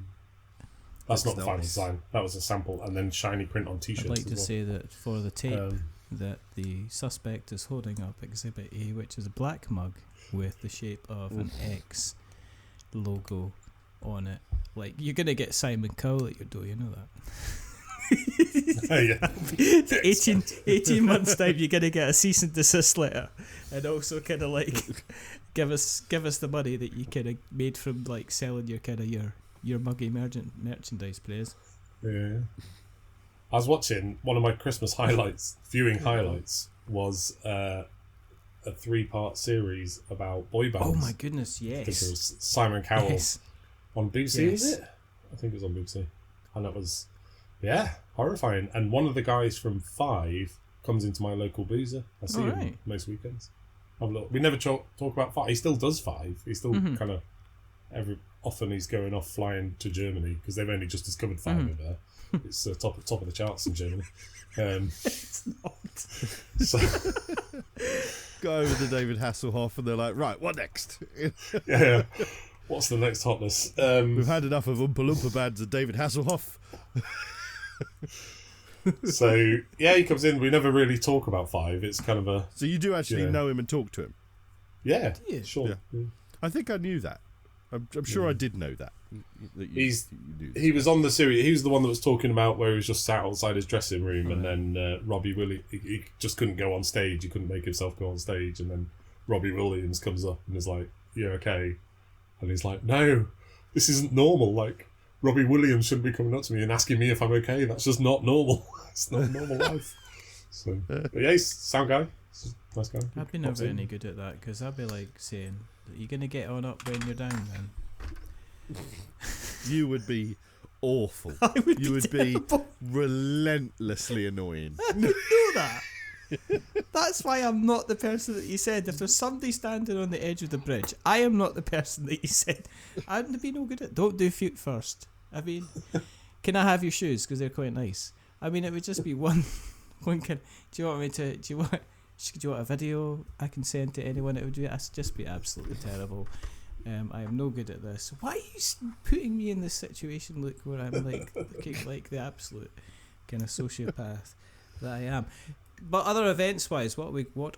That's not the final design, that was a sample, and then shiny print on t-shirts. I'd like to well. say that for the tape, that the suspect is holding up Exhibit A, which is a black mug with the shape of an X logo on it. Like, you're going to get Simon Cowell at your door, you know that. Yeah. 18 months time you're going to get a cease and desist letter, and also kind of like give us the money that you kind of made from like selling your kind of your muggy merchandise, please. Yeah. I was watching one of my Christmas viewing highlights was a 3-part series about boy bands. Oh my goodness, I think it yes. was Simon Cowell on BBC, Yes. was it? I think it was on BBC. And that was, horrifying. And one of the guys from Five comes into my local boozer. I see him most weekends. We never talk about Five. He still does Five. He still kind of, often he's going off flying to Germany because they've only just discovered Five over there. It's top of the charts in Germany. It's not. So, Go over to David Hasselhoff and they're like, right, what next? yeah. What's the next hotness? We've had enough of Oompa Loompa bands and David Hasselhoff. So, he comes in. We never really talk about Five. It's kind of a... So you do actually know him and talk to him? Yeah, Yeah. sure. Yeah. I think I knew that. I'm sure I did know that. He was on the series. He was the one that was talking about where he was just sat outside his dressing room, and then Robbie Williams, he just couldn't go on stage. He couldn't make himself go on stage, and then Robbie Williams comes up and is like, "You okay?" And he's like, "No, this isn't normal. Like, Robbie Williams shouldn't be coming up to me and asking me if I'm okay. That's just not normal. It's not normal life." So, but yeah, he's a sound guy. He's a nice guy. I'd be never any good at that, because I'd be like saying, "Are you gonna get on up when you're down then?" You would be awful. You would be relentlessly annoying. I know that. That's why I'm not the person that you said. If there's somebody standing on the edge of the bridge, I am not the person that you said. I'd be no good at. Don't do feet first. I mean, can I have your shoes, because they're quite nice? I mean, it would just be one. Do you want me to? Do you want a video I can send to anyone? It would just be absolutely terrible. I am no good at this. Why are you putting me in this situation, Luke, where I'm like looking like the absolute kind of sociopath that I am? But other events-wise, what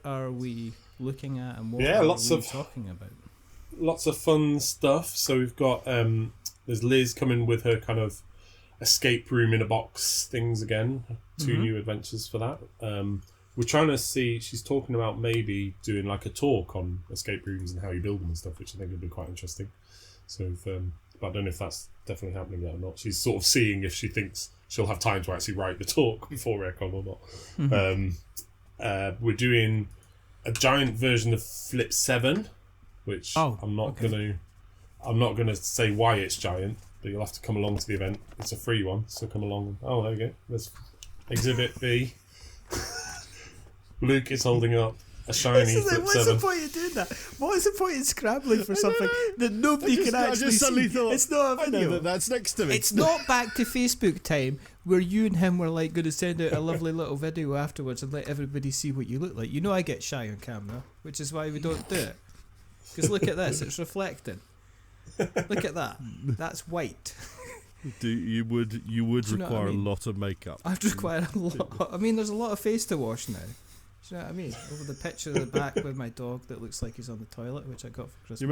are we looking at, and what are we talking about? Lots of fun stuff. So we've got there's Liz coming with her kind of escape room in a box things again. 2 new adventures for that. We're trying to see, she's talking about maybe doing like a talk on escape rooms and how you build them and stuff, which I think would be quite interesting. So, but I don't know if that's definitely happening yet or not. She's sort of seeing if she thinks she'll have time to actually write the talk before Airecon or not. We're doing a giant version of Flip 7, which I'm not gonna say why it's giant, but you'll have to come along to the event. It's a free one, so come along. Oh, there you go. There's Exhibit B. Luke is holding up a shiny Flip 7. What's the point of doing that? What is the point in scrambling for something that nobody can actually see? Thought, it's not a video. That's next to me. It's not back to Facebook time where you and him were like going to send out a lovely little video afterwards and let everybody see what you look like. You know I get shy on camera, which is why we don't do it. Because look at this, it's reflecting. Look at that. That's white. You would require a lot of makeup. I'd require a lot. I mean, there's a lot of face to wash now. Do you know what I mean? Over the picture of the back with my dog that looks like he's on the toilet, which I got for Christmas. You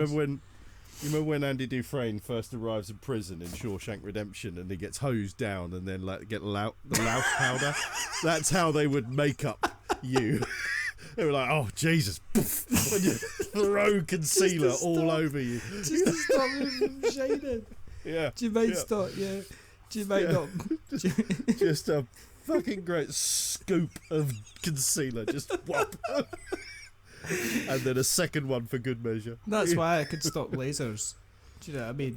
remember when Andy Dufresne first arrives in prison in Shawshank Redemption, and he gets hosed down and then get the louse powder? That's how they would make up you. They were like, "Oh Jesus!" When you throw concealer all over you, just to stop me from shining. Yeah. Do you mind stop? Yeah. Do you mind not? Just a fucking great scoop of concealer, just whop. And then a second one for good measure. That's why I could stop lasers. Do you know what I mean?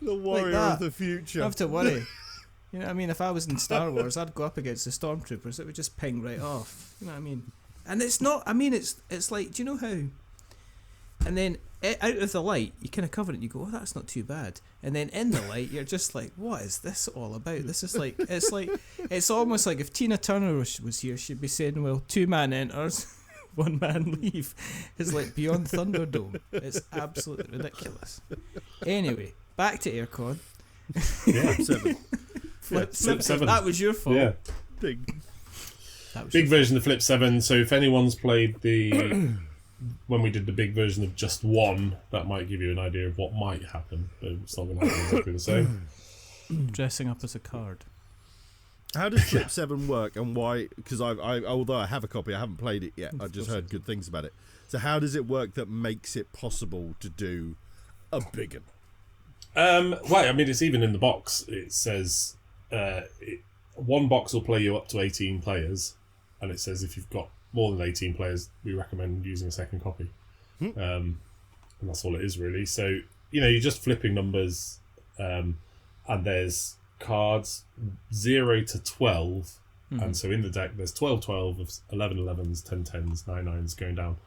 The warrior like of the future. I don't have to worry. You know what I mean? If I was in Star Wars, I'd go up against the stormtroopers. It would just ping right off. You know what I mean? And it's not. I mean, it's like. Do you know how? And then out of the light, you kind of cover it and you go, "Oh, that's not too bad." And then in the light, you're just like, "What is this all about?" This is like, it's almost like if Tina Turner was here, she'd be saying, "Well, 2 man enters, 1 man leave." It's like Beyond Thunderdome. It's absolutely ridiculous. Anyway, back to Airecon. Yeah, Flip 7. 7. That was your fault. Yeah. Big version of Flip 7. So if anyone's played the when we did the big version of just 1, that might give you an idea of what might happen, but it's not going to happen exactly the same. Dressing up as a card. How does Flip 7 work, and why? Because I although I have a copy, I haven't played it yet. I've just heard good things about it. So how does it work that makes it possible to do a big one? Well, I mean, it's even in the box. It says 1 box will play you up to 18 players, and it says if you've got more than 18 players, we recommend using a second copy. And that's all it is, really. So, you're just flipping numbers, and there's cards 0 to 12, and so in the deck there's 12 12 of 11 11s, 10 10s, 9 9s going down.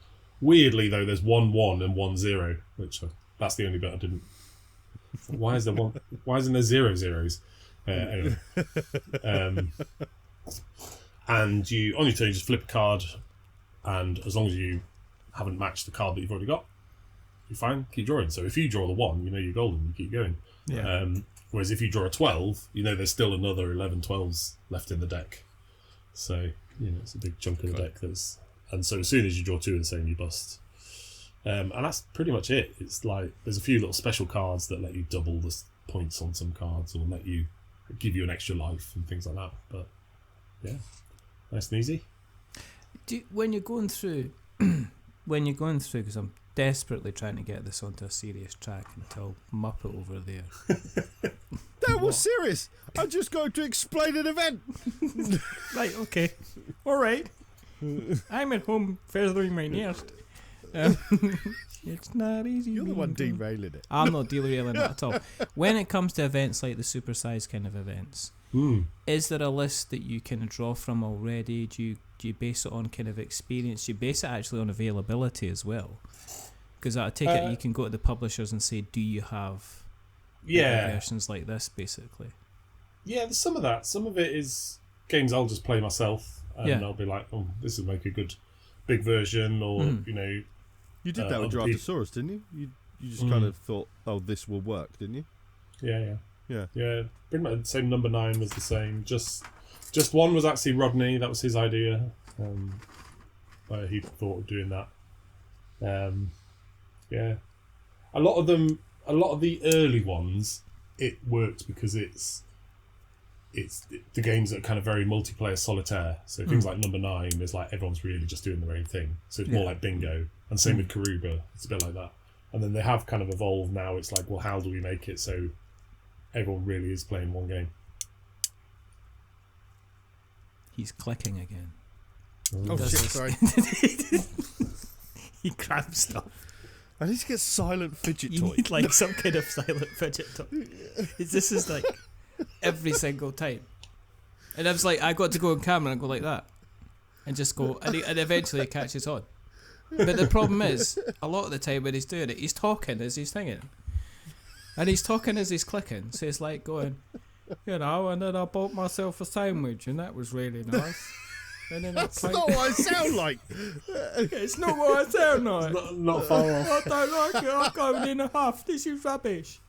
Weirdly, though, there's 1 1 and 1 0, which that's the only bit I didn't. Why is there one? Why isn't there 0 zeros? Anyway, and you on your turn you just flip a card, and as long as you haven't matched the card that you've already got, you're fine. Keep drawing. So if you draw the 1, you're golden. You keep going. Yeah. Whereas if you draw a 12, there's still another 11 12s left in the deck. So it's a big chunk of the deck. And so as soon as you draw 2 of the same, you bust. And that's pretty much it. It's like there's a few little special cards that let you double the points on some cards, or let you give you an extra life and things like that. But yeah, nice and easy. When you're going through, because I'm desperately trying to get this onto a serious track until Muppet over there. That was serious. I'm just going to explain an event. Right, okay. All right. I'm at home feathering my nest. It's not easy. You're the one derailing it. I'm not derailing it at all. When it comes to events like the supersize kind of events, is there a list that you kind of draw from already? Do you base it on kind of experience? Do you base it actually on availability as well? Because I take it you can go to the publishers and say, do you have versions like this, basically? Yeah, there's some of that. Some of it is games I'll just play myself, and I'll be like, oh, this will make a good big version, or, you know... You did that with Draftosaurus, didn't you? You just kind of thought, oh, this will work, didn't you? Yeah. Pretty much the same. Number 9 was the same. Just one was actually Rodney. That was his idea. He thought of doing that. A lot of the early ones, it worked because it's the games that are kind of very multiplayer solitaire. So things like Number 9 is like everyone's really just doing their own thing. So it's more like bingo. And same with Karuba. It's a bit like that. And then they have kind of evolved now. It's like, well, how do we make it so everyone really is playing one game? He's clicking again. Oh, shit, sorry. He grabs stuff. I need to get silent fidget You toy. need like some kind of silent fidget toy. This is like every single time. And I was like, I got to go on camera and go like that. And just go, and eventually it catches on. But the problem is, a lot of the time when he's doing it, he's talking as he's singing. And he's talking as he's clicking. So it's like going, and then I bought myself a sandwich and that was really nice. And then That's not what I sound like. It's not what I sound like. Not far off. I don't like it. I'm going in a huff. This is rubbish.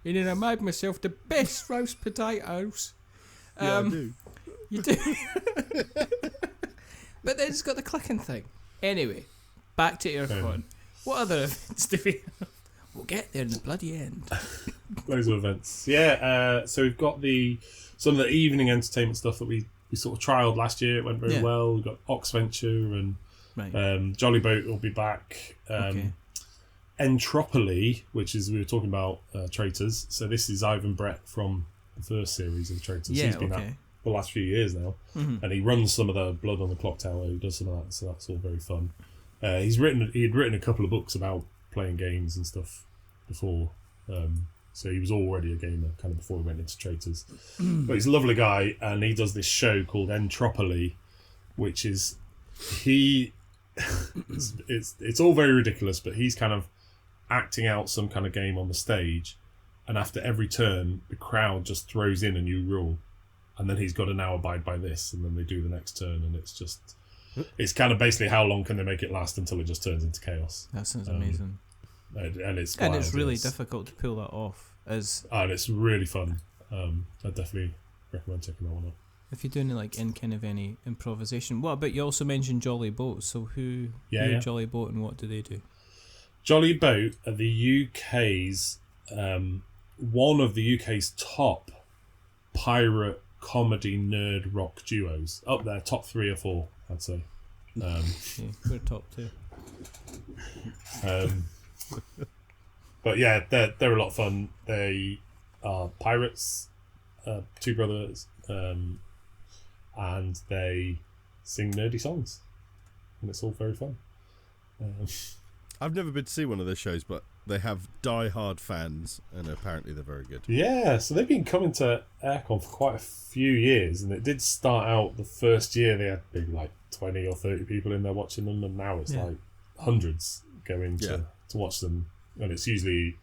And then I made myself the best roast potatoes. Yeah, I do. You do. But then it's got the clicking thing. Anyway, back to Airecon. What other events do we have? We'll get there in the bloody end. Loads of events. Yeah, so we've got some of the evening entertainment stuff that we sort of trialled last year. It went very well. We've got Oxventure and Jolly Boat will be back. Entropoly, which is, we were talking about Traitors. So this is Ivan Brett from the first series of Traitors. He's been out for the last few years now. And he runs some of the Blood on the Clock Tower. He does some of that, so that's all very fun. He had written a couple of books about playing games and stuff before. So he was already a gamer kind of before he went into Traitors. But he's a lovely guy, and he does this show called Entropoly, which is it's all very ridiculous, but he's kind of acting out some kind of game on the stage, and after every turn the crowd just throws in a new rule, and then he's got to now abide by this, and then they do the next turn, and it's kind of basically how long can they make it last until it just turns into chaos. That sounds amazing. And it's really difficult to pull that off. And it's really fun. I definitely recommend checking that one out. If you're doing like in kind of any improvisation, what about, you also mentioned Jolly Boat? So who are Jolly Boat and what do they do? Jolly Boat are the UK's one of the UK's top pirate comedy nerd rock duos. Up there, top 3 or 4, I'd say. We're top 2. But yeah, they're a lot of fun. They are pirates, 2 brothers, and they sing nerdy songs, and it's all very fun. I've never been to see one of their shows, but they have die-hard fans, and apparently they're very good. Yeah, so they've been coming to Airecon for quite a few years, and it did start out the first year they had maybe like 20 or 30 people in there watching them, and now it's like hundreds going to watch them. And it's usually,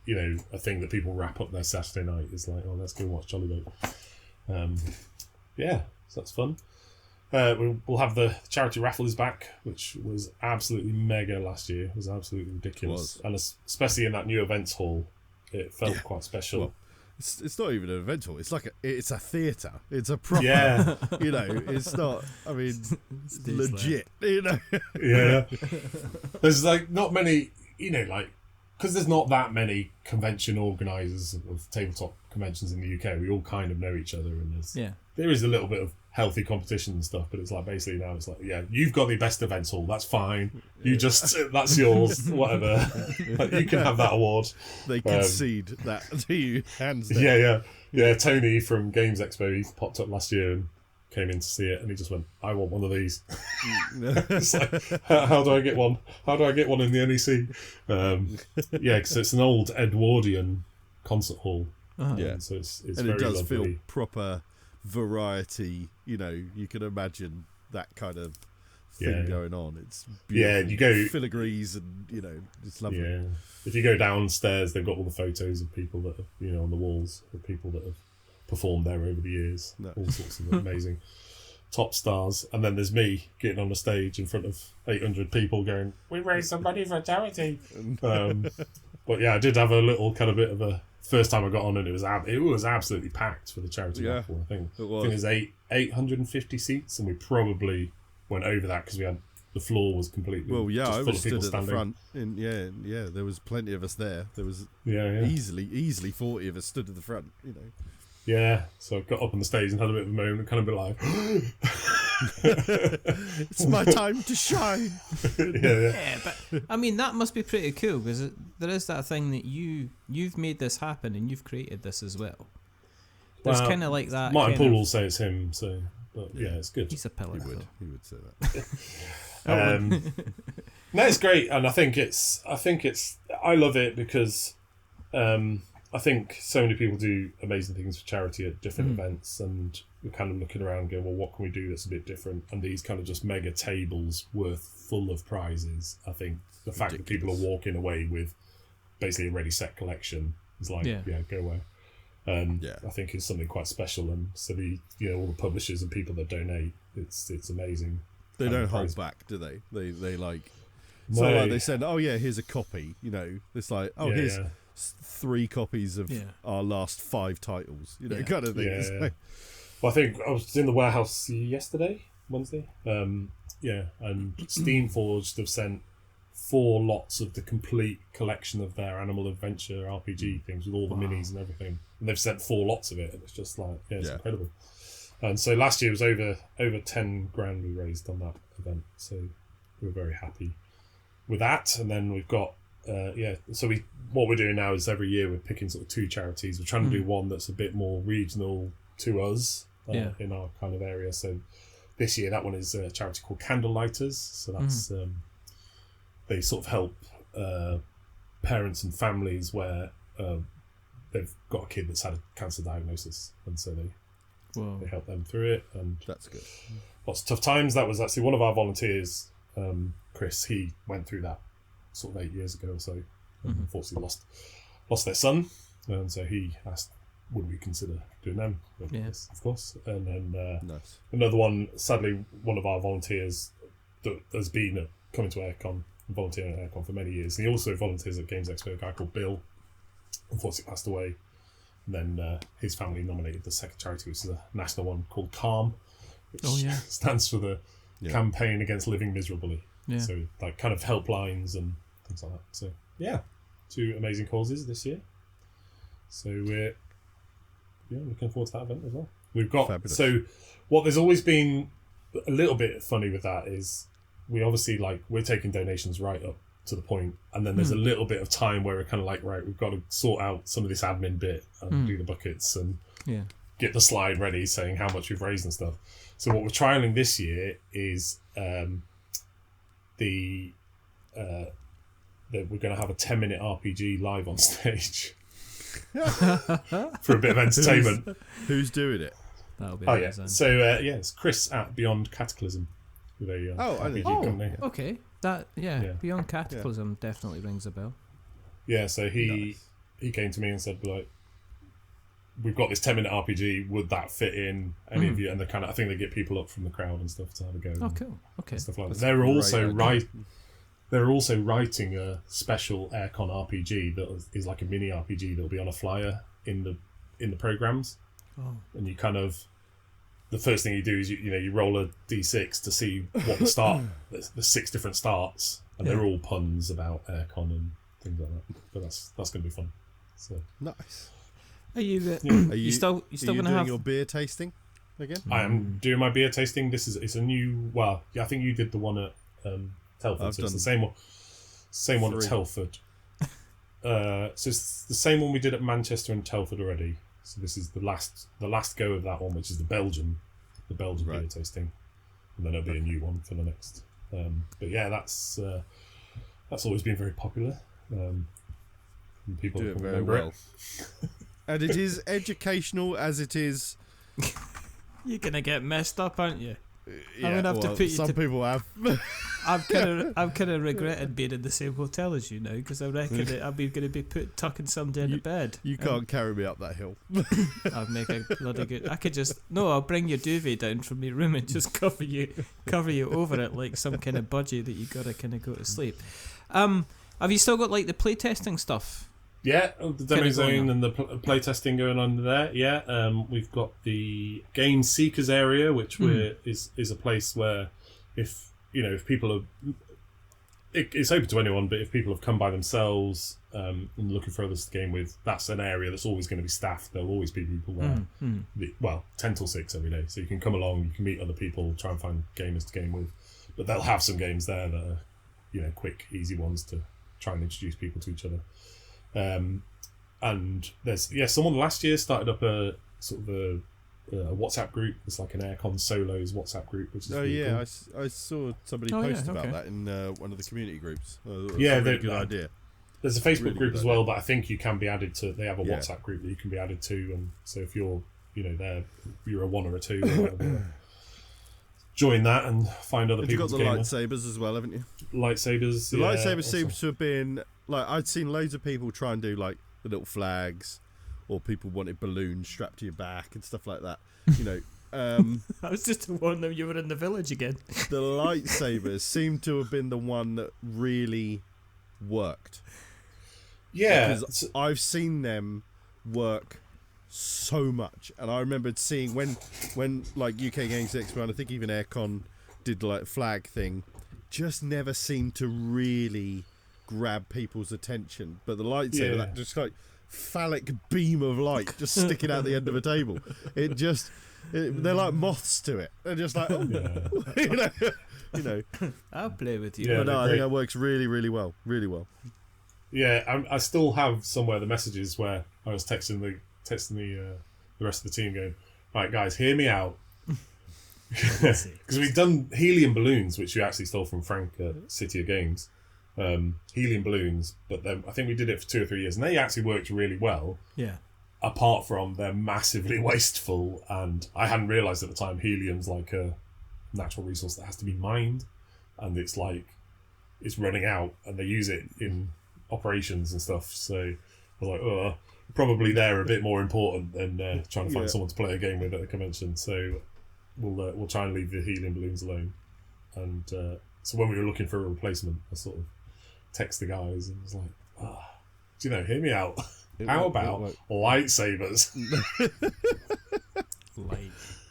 a thing that people wrap up their Saturday night. Is like, oh, let's go watch Jolly Boat. So that's fun. We'll have the charity raffle is back, which was absolutely mega last year. It was absolutely ridiculous. And especially in that new events hall, it felt quite special. Well, it's not even an event hall. It's like it's a theatre. It's a proper, it's not, I mean, legit, Yeah. There's like not many you know, like, because there's not that many convention organisers of tabletop conventions in the UK, we all kind of know each other, and there is a little bit of healthy competition and stuff, but it's like basically now it's like, yeah, you've got the best events hall, that's fine. You just, that's yours, whatever. Like, you can have that award. They concede that to you, hands down. Yeah. Tony from Games Expo, he popped up last year and came in to see it, and he just went, I want one of these. It's like, how do I get one? How do I get one in the NEC? Because it's an old Edwardian concert hall. Yeah, so it's and very it does lovely. feel proper variety. You know, you can imagine that kind of thing going on. It's beautiful. Yeah, you go filigrees, and you know, it's lovely. Yeah, if you go downstairs, they've got all the photos of people that are, on the walls of people that have performed there over the years. All sorts of amazing top stars. And then there's me getting on the stage in front of 800 people going, we raised some money for charity. But yeah, I did have a little kind of bit of a first time I got on, and it was absolutely packed for the charity raffle. I think it was 850 seats, and we probably went over that because the floor was completely I full was of people stood at the standing. front, there was plenty of us there. There was easily 40 of us stood at the front, you know. Yeah, so I got up on the stage and had a bit of a moment, kind of bit like, it's my time to shine. Yeah, but I mean, that must be pretty cool, because there is that thing that you've made this happen and you've created this as well. There's kind of like that. Martin Poole will say it's him, so but yeah, it's good. He's a pillar. He would say that. No, it's great, and I think it's. I love it because I think so many people do amazing things for charity at different events, and we're kind of looking around and going, well, what can we do that's a bit different? And these kind of just mega tables worth full of prizes. I think the fact that people are walking away with basically a ready set collection is like, go away. I think it's something quite special, and so all the publishers and people that donate, it's amazing. They don't hold back, do they? They like, so like they said, oh yeah, here's a copy. You know, it's like, here's 3 copies of our last 5 titles. You know, kind of thing. Yeah. Like, well, I think I was in the warehouse Wednesday. And Steamforged have sent 4 lots of the complete collection of their Animal Adventure RPG things with all the minis and everything. And they've sent 4 lots of it, and it's just like, it's incredible. And so last year was over 10 grand we raised on that event, so we were very happy with that. And then we've got so what we're doing now is every year we're picking sort of 2 charities. We're trying to do one that's a bit more regional to us in our kind of area. So this year that one is a charity called Candlelighters. So that's they sort of help parents and families where they've got a kid that's had a cancer diagnosis, and so they help them through it. And that's good. Lots of tough times. That was actually one of our volunteers, Chris. He went through that sort of 8 years ago or so. Unfortunately lost their son, and so he asked, would we consider doing them? Yes, of course. And then another one, sadly, one of our volunteers that has been coming to Airecon, volunteering at Airecon for many years. And he also volunteers at Games Expo, a guy called Bill, unfortunately passed away. And then his family nominated the second charity, which is a national one called CALM, which stands for the Campaign Against Living Miserably. Yeah. So like kind of helplines and things like that. So 2 amazing causes this year. So we're looking forward to that event as well. We've got what there's always been a little bit funny with that is we obviously we're taking donations right up to the point, and then there's a little bit of time where we're kind of like, right, we've got to sort out some of this admin bit and do the buckets and get the slide ready saying how much we've raised and stuff. So what we're trialing this year is that we're going to have a 10-minute RPG live on stage for a bit of entertainment. Who's doing it? That'll be amazing. So it's Chris at Beyond Cataclysm with a RPG company. Okay. Beyond Cataclysm definitely rings a bell. Yeah, so he came to me and said, like, we've got this 10-minute RPG, would that fit in any of you? And I think they get people up from the crowd and stuff to have a go. Oh, cool. Okay. Stuff like that. They're also writing a special Airecon RPG that is like a mini RPG that'll be on a flyer in the programs. Oh. And you kind of, the first thing you do is you roll a d6 to see what the 6 different starts and they're all puns about Airecon and things like that. But that's going to be fun. So Nice. Are you? Are You still doing gonna have your beer tasting again? I am doing my beer tasting. It's a new. Well, yeah, I think you did the one at Telford. I've So it's done the same one at 3. Telford. So it's the same one we did at Manchester and Telford already. So this is the last go of that one, which is the Belgian beer Right. tasting, and then there'll be a new one for the next. But yeah, that's always been very popular. And people Do it can very remember well. it. And it is educational as it is. You're gonna get messed up, aren't you? Yeah, gonna have to put you some to- people have. I've kind of regretted being in the same hotel as you now, because I reckon that I'm going to be tucking somebody into bed. You can't carry me up that hill. I'll make a bloody good. I could just I'll bring your duvet down from your room and just cover you over it like some kind of budgie that you gotta kind of go to sleep. Have you still got like the playtesting stuff? Yeah, the demo Kinda going zone on. and the playtesting going on there. Yeah, we've got the game seekers area, which is a place where if people are, it's open to anyone, but if people have come by themselves and looking for others to game with, that's an area that's always going to be staffed. There'll always be people there. Well, 10 till 6 every day, so you can come along, you can meet other people, try and find gamers to game with. But they'll have some games there that are quick, easy ones to try and introduce people to each other. And there's someone last year started up a sort of a WhatsApp group. It's like an Airecon solos WhatsApp group, which is really cool. I saw somebody post about that in one of the community groups. Yeah, a really they- good idea. There's a Facebook Really group good as well, but I think you can be added to. They have a Yeah. WhatsApp group that you can be added to, and so if you're you're a 1 or a 2, or whatever, join that and find other And you've people got to the game with. lightsabers as well, haven't you? Lightsabers. The yeah, lightsaber also. seems to have been like I'd seen loads of people try and do like the little flags, or people wanted balloons strapped to your back and stuff like that. I was just to warn them you were in the village again. The lightsabers seem to have been the one that really worked. Yeah, Because I've seen them work so much, and I remembered seeing when like UK Games Expo, and I think even Airecon did like flag thing, just never seemed to really grab people's attention. But the lightsaber, that just like phallic beam of light just sticking out the end of a table, they're like moths to it. They're just like, you know. I'll play with you. Yeah. But no, I they're think great. that works really, really well. Really well. Yeah, I still have somewhere the messages where I was texting the rest of the team going, right guys, hear me out, because we've done helium balloons, which we actually stole from Frank at City of Games, helium balloons, but then I think we did it for 2 or 3 years, and they actually worked really well. Yeah. Apart from they're massively wasteful, and I hadn't realised at the time helium's like a natural resource that has to be mined, and it's running out, and they use it in operations and stuff. So I was like, probably they're a bit more important than trying to find someone to play a game with at a convention. So we'll try and leave the helium balloons alone. And so when we were looking for a replacement, I sort of text the guys and was like, hear me out. How about lightsabers?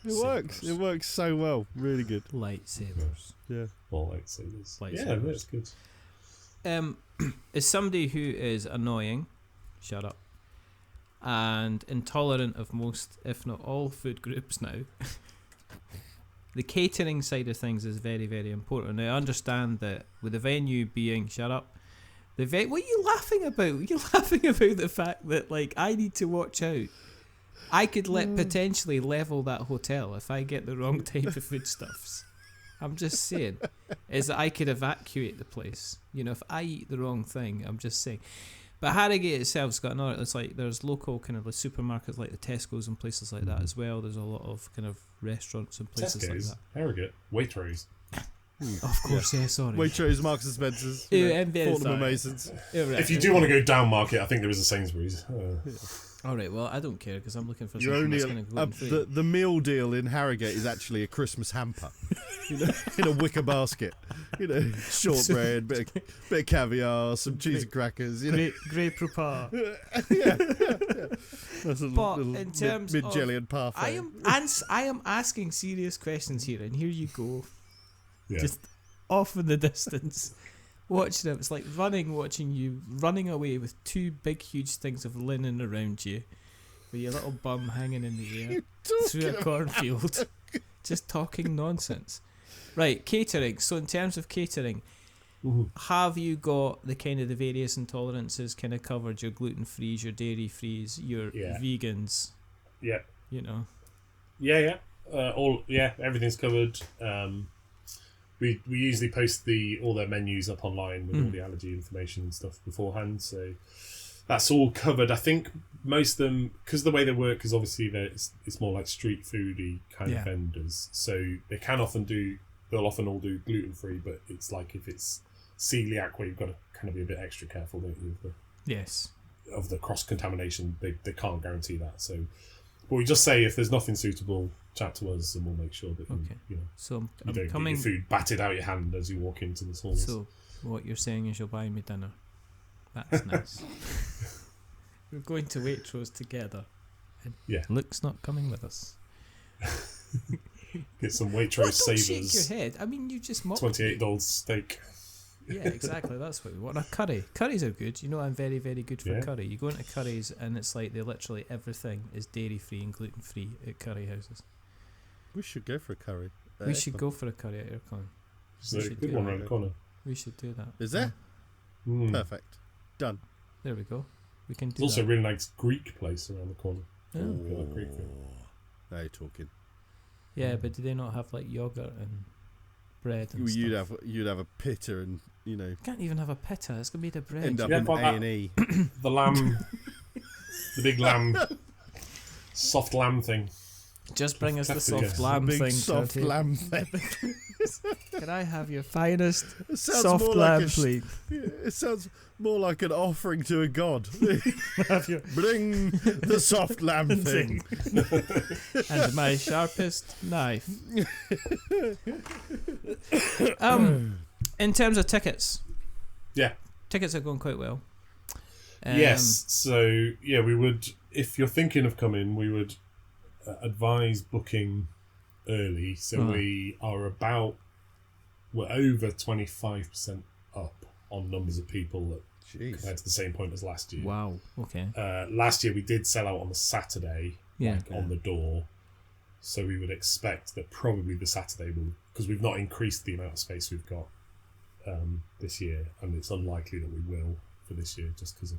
It works. It works so well. Really good. Lightsabers. Yeah. Well, lightsabers. Yeah, Lightsabers. that's good. As somebody who is annoying, shut up, and intolerant of most, if not all, food groups now, the catering side of things is very, very important. I understand that with the venue being, shut up, what are you laughing about? You're laughing about the fact that, like, I need to watch out. I could potentially level that hotel if I get the wrong type of foodstuffs. I'm just saying, is that I could evacuate the place. If I eat the wrong thing, I'm just saying. But Harrogate itself's got another. It's like there's local kind of like supermarkets like the Tesco's and places like that as well. There's a lot of kind of restaurants and places Tesco's, like Harrogate, Waitrose. that. Of course, yeah. Sorry. Waitrose, Marks and Spencer's, Fortnum and Masons. If you do want to go down market, I think there is a Sainsbury's. All right. Well, I don't care because I'm looking for You're something only that's going to go free. the meal deal in Harrogate is actually a Christmas hamper, in a wicker basket. Shortbread, bit of caviar, some cheese and crackers. Grey Propar. That's a But little in terms of, mid-Jellian parfait. I am asking serious questions here, and here you go, Yeah. just off in the distance. watching it. It's like watching you running away with two big, huge things of linen around you, with your little bum hanging in the air through a cornfield, just talking nonsense. Right, catering. So in terms of catering, have you got the kind of the various intolerances kind of covered? Your gluten-frees, your dairy-frees, your vegans? Yeah. You know? Yeah. Everything's covered. We usually post all their menus up online with all the allergy information and stuff beforehand, so that's all covered. I think most of them, because the way they work is obviously it's more like street foody kind of vendors, so they'll often all do gluten-free, but it's like if it's celiac where you've got to kind of be a bit extra careful, don't you, of the cross-contamination. They can't guarantee that, so but we just say if there's nothing suitable, chat to us and we'll make sure that you so you don't get your food batted out your hand as you walk into the stalls. So what you're saying is you'll buy me dinner. That's nice. We're going to Waitrose together. And Luke's not coming with us. Get some Waitrose savers. Don't shake your head. I mean, you just mocked $28 steak. Yeah, exactly. That's what we want. A curry. Curries are good. You know, I'm very, very good for curry. You go into curries and it's like everything is dairy-free and gluten-free at curry houses. We should go for a curry. We should go for a curry at Airecon. There's a good one around the corner. We should do that. Is there? Perfect. Done. There we go. We can do There's also a really nice Greek place around the corner. Oh. Like Greek food. Now you're talking. Yeah, but do they not have like yogurt and bread and You'd stuff? have a pitta and You can't even have a pitta. It's gonna be the bread. end up in A&E. The lamb, the big lamb, soft lamb thing. Just bring us the soft Yes. lamb Big thing. soft Bertie. lamb thing. Can I have your finest It sounds soft more lamb, like please? It sounds more like an offering to a god. Have your Bring the soft lamb thing. and my sharpest knife. In terms of tickets, tickets are going quite well. Yes, so we would, if you're thinking of coming, we would advise booking early. So we're over 25% up on numbers of people compared to the same point as last year. Wow. Okay. Last year we did sell out on the Saturday, on the door. So we would expect that probably the Saturday will, because we've not increased the amount of space we've got this year, and it's unlikely that we will for this year just because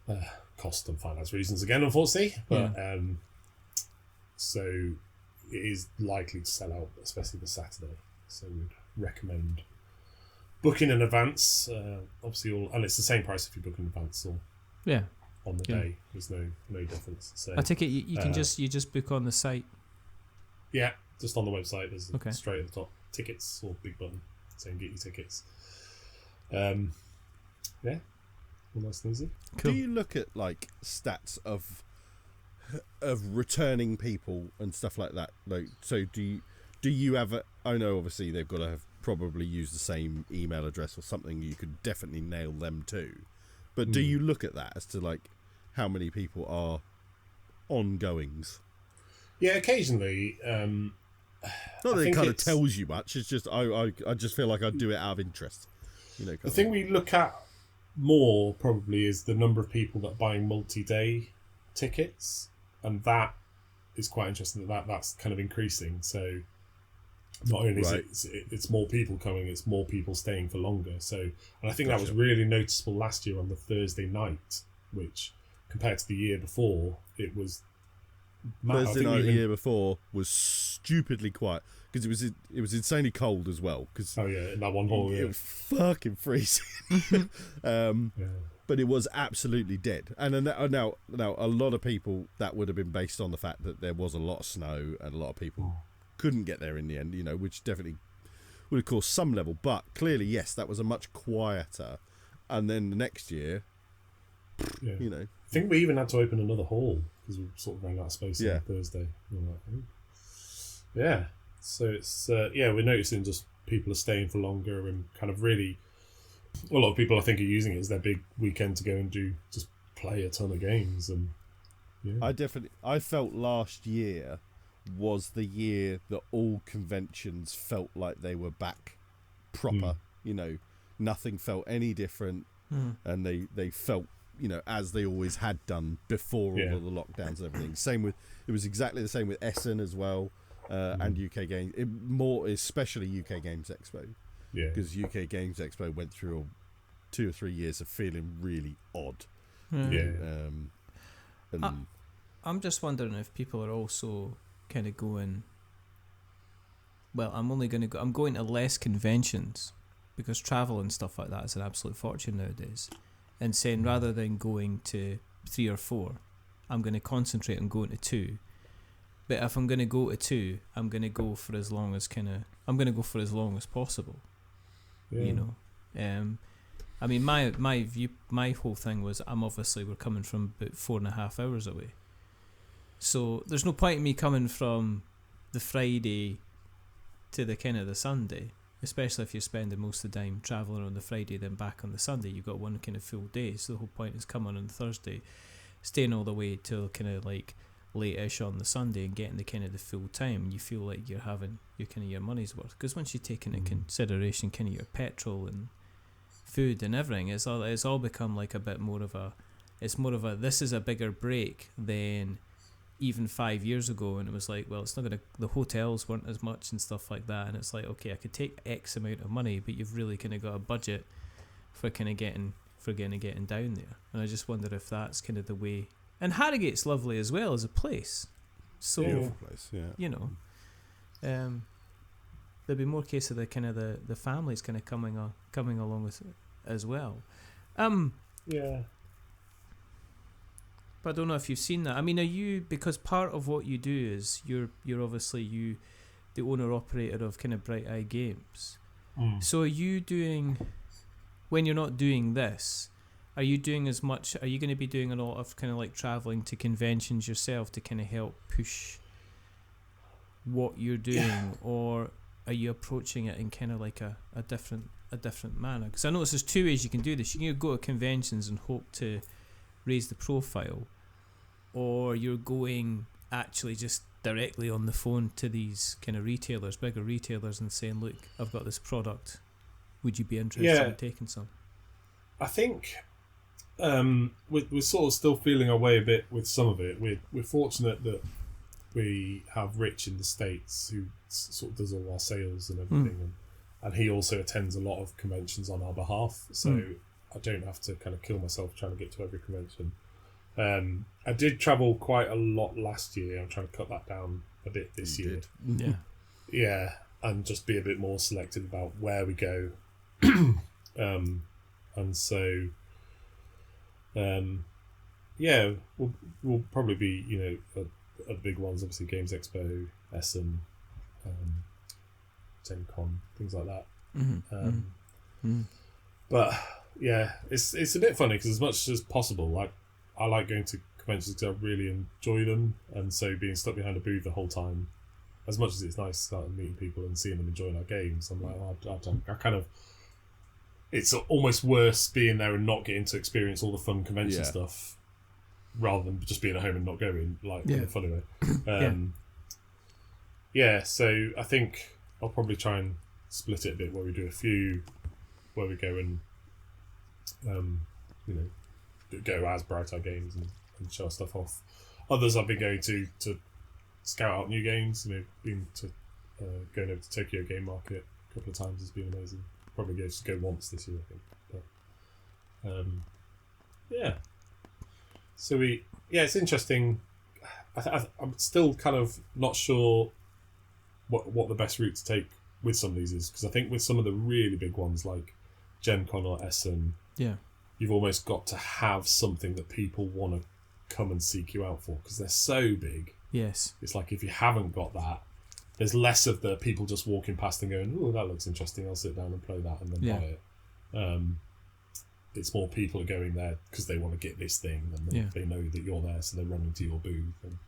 of cost and finance reasons again, unfortunately. But so it is likely to sell out, especially the Saturday. So we'd recommend booking in advance. Obviously, and it's the same price if you book in advance or on the day. There's no difference. So I take it you can just book on the site. Yeah, just on the website. There's straight at the top tickets or big button saying get your tickets. All nice and easy. Cool. Do you look at like stats of returning people and stuff like that? Like, so do you have I know obviously they've got to have probably used the same email address or something. You could definitely nail them too. But do you look at that as to like how many people are ongoings? Yeah, occasionally. Not that it kind of tells you much. It's just I just feel like I'd do it out of interest. The thing we look at more probably is the number of people that are buying multi-day tickets, and that is quite interesting. That's kind of increasing. So not only is it's more people coming, it's more people staying for longer. So, and I think that was really noticeable last year on the Thursday night, which compared to the year before, it was. Thursday night the year before was stupidly quiet because it was insanely cold as well. Cause in that one hall, it was fucking freezing. But it was absolutely dead. And now a lot of people, that would have been based on the fact that there was a lot of snow and a lot of people couldn't get there in the end. Which definitely would have caused some level. But clearly, yes, that was a much quieter. And then the next year, I think we even had to open another hall because we sort of ran out of space on Thursday. So it's we're noticing just people are staying for longer and kind of really a lot of people I think are using it as their big weekend to go and just play a ton of games. And I felt last year was the year that all conventions felt like they were back proper. nothing felt any different, and they felt, as they always had done before all of the lockdowns and everything. It was exactly the same with S10 as well, and UK Games, especially UK Games Expo. Yeah, because UK Games Expo went through 2 or 3 years of feeling really odd. I'm just wondering if people are also kind of going, well, I'm going to less conventions because travel and stuff like that is an absolute fortune nowadays, and saying rather than going to 3 or 4, I'm going to concentrate on going to 2. But if I'm going to go to 2, I'm going to go for as long as possible. I mean, my whole thing was, we're coming from about 4.5 hours away, so there's no point in me coming from the Friday to the Sunday, especially if you're spending most of the time travelling on the Friday then back on the Sunday. You've got one kind of full day, so the whole point is coming on the Thursday, staying all the way till kind of like late-ish on the Sunday and getting the kind of the full time. You feel like you're having your money's worth, because once you take into consideration kind of your petrol and food and everything, it's all become like a bit more of a, this is a bigger break than even 5 years ago, and it was like, well, it's not gonna, the hotels weren't as much and stuff like that, and it's like, okay, I could take X amount of money, but you've really kind of got a budget for kind of getting down there. And I just wonder if that's kind of the way. And Harrogate's lovely as well as a place, so beautiful place, there'd be more case of the kind of the families kind of coming along with it as well. But I don't know if you've seen that. I mean, are you, because part of what you do is you're obviously the owner operator of kind of Bright Eye Games. So are you doing, when you're not doing this, are you doing as much? Are you going to be doing a lot of kind of like traveling to conventions yourself to kind of help push what you're doing, or are you approaching it in kind of like a different manner? Because I notice there's 2 ways you can do this. You can go to conventions and hope to raise the profile, or you're going actually just directly on the phone to these kind of retailers, bigger retailers, and saying, look, I've got this product, would you be interested in taking some? I think we're sort of still feeling our way a bit with some of it. We're fortunate that we have Rich in the States who sort of does all our sales and everything, and he also attends a lot of conventions on our behalf, so I don't have to kind of kill myself trying to get to every convention. I did travel quite a lot last year. I'm trying to cut that down a bit this year. Yeah, and just be a bit more selective about where we go. And so, we'll probably be, at the big ones, obviously Games Expo, Essen, Airecon, things like that. But yeah, it's a bit funny because as much as possible, like, I like going to conventions because I really enjoy them, and so being stuck behind a booth the whole time, as much as it's nice starting meeting people and seeing them enjoying our games, I'm like, I kind of, it's almost worse being there and not getting to experience all the fun convention stuff, rather than just being at home and not going, like, in a funny way. So I think I'll probably try and split it a bit, where we do a few, where we go and go as Bright Eye Games and show stuff off. Others I've been going to scout out new games. Been to going over to Tokyo Game Market a couple of times has been amazing. Probably go once this year, I think. But so it's interesting. I'm still kind of not sure what the best route to take with some of these is, because I think with some of the really big ones like Gen Con or Essen, you've almost got to have something that people want to come and seek you out for, because they're so big. Yes. It's like, if you haven't got that, there's less of the people just walking past and going, oh, that looks interesting, I'll sit down and play that and then buy it. It's more people are going there because they want to get this thing, and they know that you're there, so they're running to your booth. And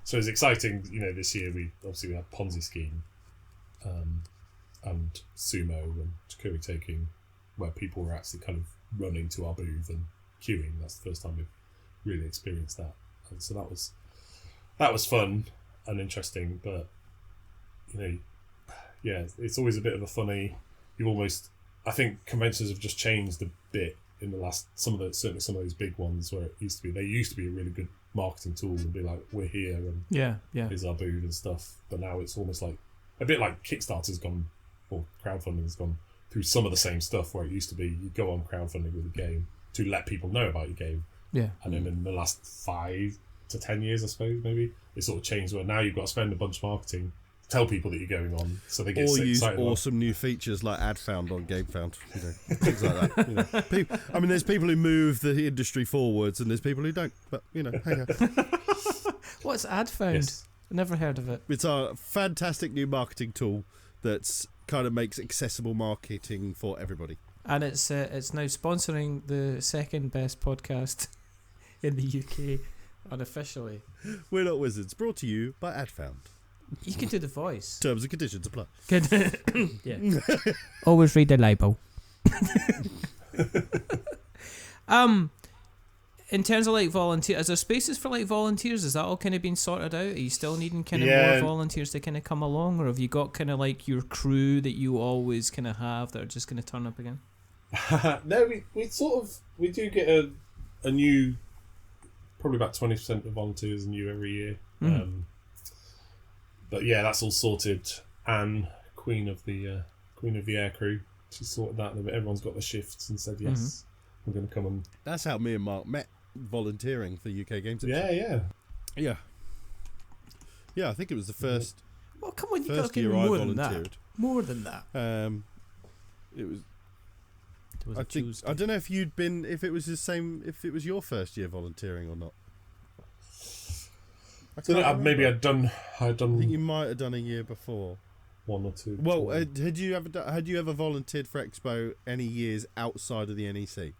so it's exciting. This year we had Ponzi Scheme and Sumo and Cooke taking, where people were actually kind of running to our booth and queuing. That's the first time we've really experienced that, and so that was fun and interesting. But it's always a bit of a funny. I think conventions have just changed a bit in the last certainly some of those big ones where they used to be a really good marketing tools and be like, we're here and here's our booth and stuff. But now it's almost like a bit like Kickstarter's gone, or crowdfunding's gone through some of the same stuff where it used to be you go on crowdfunding with a game to let people know about your game. Yeah. And then in the last 5 to 10 years, I suppose, maybe, it sort of changed where now you've got to spend a bunch of marketing to tell people that you're going on so they get or use excited. Awesome new features like AdFound on GameFound. Things like that. There's people who move the industry forwards and there's people who don't. But, hey, What's AdFound? Yes. Never heard of it. It's a fantastic new marketing tool that's kind of makes accessible marketing for everybody. And it's now sponsoring the second best podcast in the UK unofficially. We're Not Wizards, brought to you by AdFound. You can do the voice. Terms and conditions apply. Yeah. Always read the label. In terms of like volunteers, is there spaces for like volunteers? Is that all kind of been sorted out? Are you still needing kind of more volunteers to kind of come along, or have you got kind of like your crew that you always kind of have that are just going to turn up again? No, we do get a new, probably about 20% of volunteers new every year. But yeah, that's all sorted. Anne, queen of the air crew, she sorted that. Everyone's got their shifts and said yes, I'm going to come and. That's how me and Mark met, volunteering for UK Games. Yeah. I think it was the first. Well, come on, you got first to give year me I more than volunteered. that. More than that. It was. It was I a think Tuesday. I don't know if you'd been, if it was the same, if it was your first year volunteering or not. Maybe I'd done. I think you might have done a year before. 1 or 2. Well, had you ever volunteered for Expo any years outside of the NEC?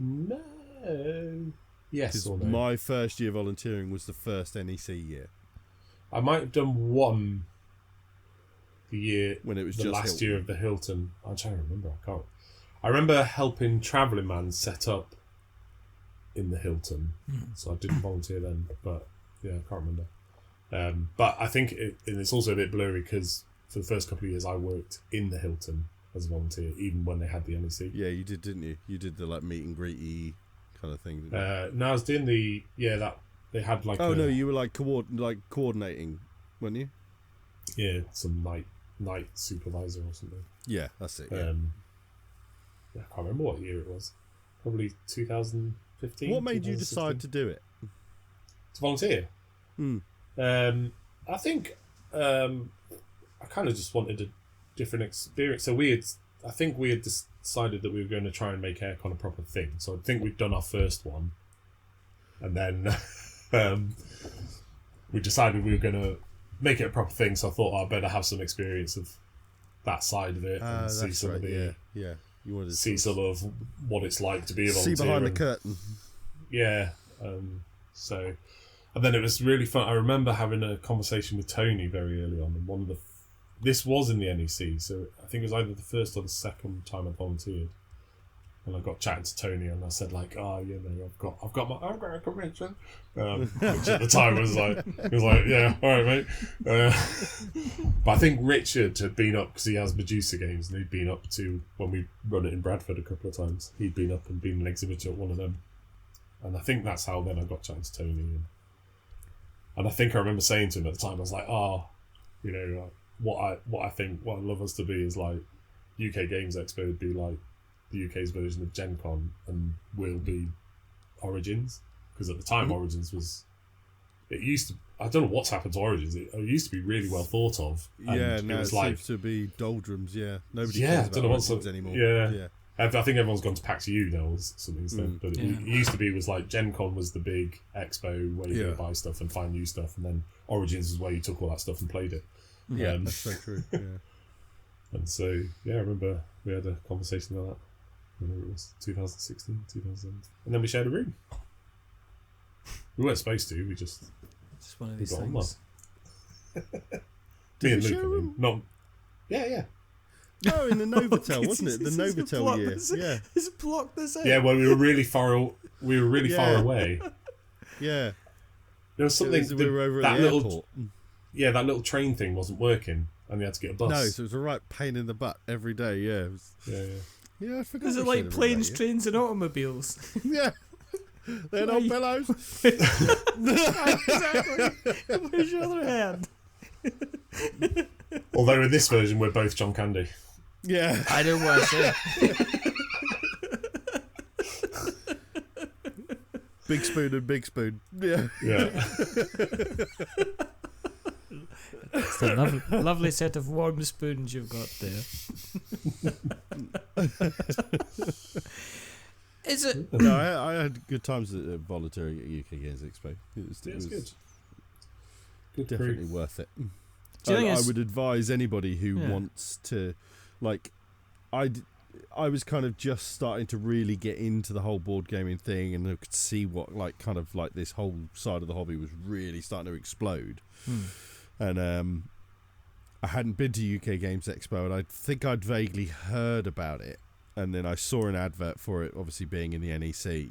No. Yes or no? My first year volunteering was the first NEC year. I might have done one. The year when it was the just last Hilton. year of the Hilton. I'm trying to remember. I can't. I remember helping Travelling Man set up in the Hilton, so I didn't volunteer then. But yeah, I can't remember. But I think it's also a bit blurry because for the first couple of years I worked in the Hilton as a volunteer, even when they had the NEC. Yeah, you did, didn't you? You did the like meet and greet kind of thing. No, I was doing that they had like. Oh no, you were like coordinating, weren't you? Yeah, some night supervisor or something. Yeah, that's it. Yeah. I can't remember what year it was. Probably 2015. What made you decide to do it? To volunteer? I think I kind of just wanted a different experience. So I think we had decided that we were going to try and make Airecon a proper thing. So I think we've done our first one, and then we decided we were going to make it a proper thing. So I thought I'd better have some experience of that side of it and see some of the yeah. You wanted to see sort of what it's like to be a volunteer. See behind the curtain. Yeah. So, and then it was really fun. I remember having a conversation with Tony very early on, and this was in the NEC, so I think it was either the first or the second time I volunteered. And I got chatting to Tony, and I said like, I've got my convention, which at the time was like, yeah, all right, mate. But I think Richard had been up because he has Medusa games, and he'd been up to when we run it in Bradford a couple of times. He'd been up and been an exhibitor at one of them, and I think that's how then I got chatting to Tony, and I think I remember saying to him at the time, I was like, what I'd love us to be is like UK Games Expo would be like the UK's version of Gen Con, and will be Origins, because at the time Origins was, it used to, I don't know what's happened to Origins, it used to be really well thought of, and now it was it like seems to be doldrums. Nobody Yeah, cares I don't know about what's Origins anymore. yeah. I think everyone's gone to PAX U now or something instead. But Yeah. it used to be, was like Gen Con was the big expo where you go buy stuff and find new stuff, and then Origins is where you took all that stuff and played it. Yeah, that's so true. Yeah. And so I remember we had a conversation about that. Whenever it was 2016, 2000, and then we shared a room. We weren't supposed to. We just one of these got on things. Me and you Luke. share a room? Not. Yeah. Oh, in the Novotel, wasn't it? The Novotel year. Yeah. It's blocked this out. Yeah, well, we were really far. We were really far away. Yeah. There was something. We were over at that the little, airport. yeah, that little train thing wasn't working, and you had to get a bus. No, so it was a right pain in the butt every day. Yeah, it was, Yeah. I forgot. Is it we like said planes, every day, trains, and automobiles? yeah. They're not bellows. Exactly. Where's your other hand? Although in this version, we're both John Candy. Yeah. I don't want to say. Big spoon and big spoon. Yeah. Yeah. It's a lovely set of warm spoons you've got there. Is it? No, I had good times volunteering at UK Games Expo. It was good. Good definitely grief. worth it. Do you think I it's- would advise anybody who Yeah. wants to, like, I was kind of just starting to really get into the whole board gaming thing, and I could see what, like, kind of like this whole side of the hobby was really starting to explode. And I hadn't been to UK Games Expo, and I think I'd vaguely heard about it, and then I saw an advert for it, obviously being in the NEC,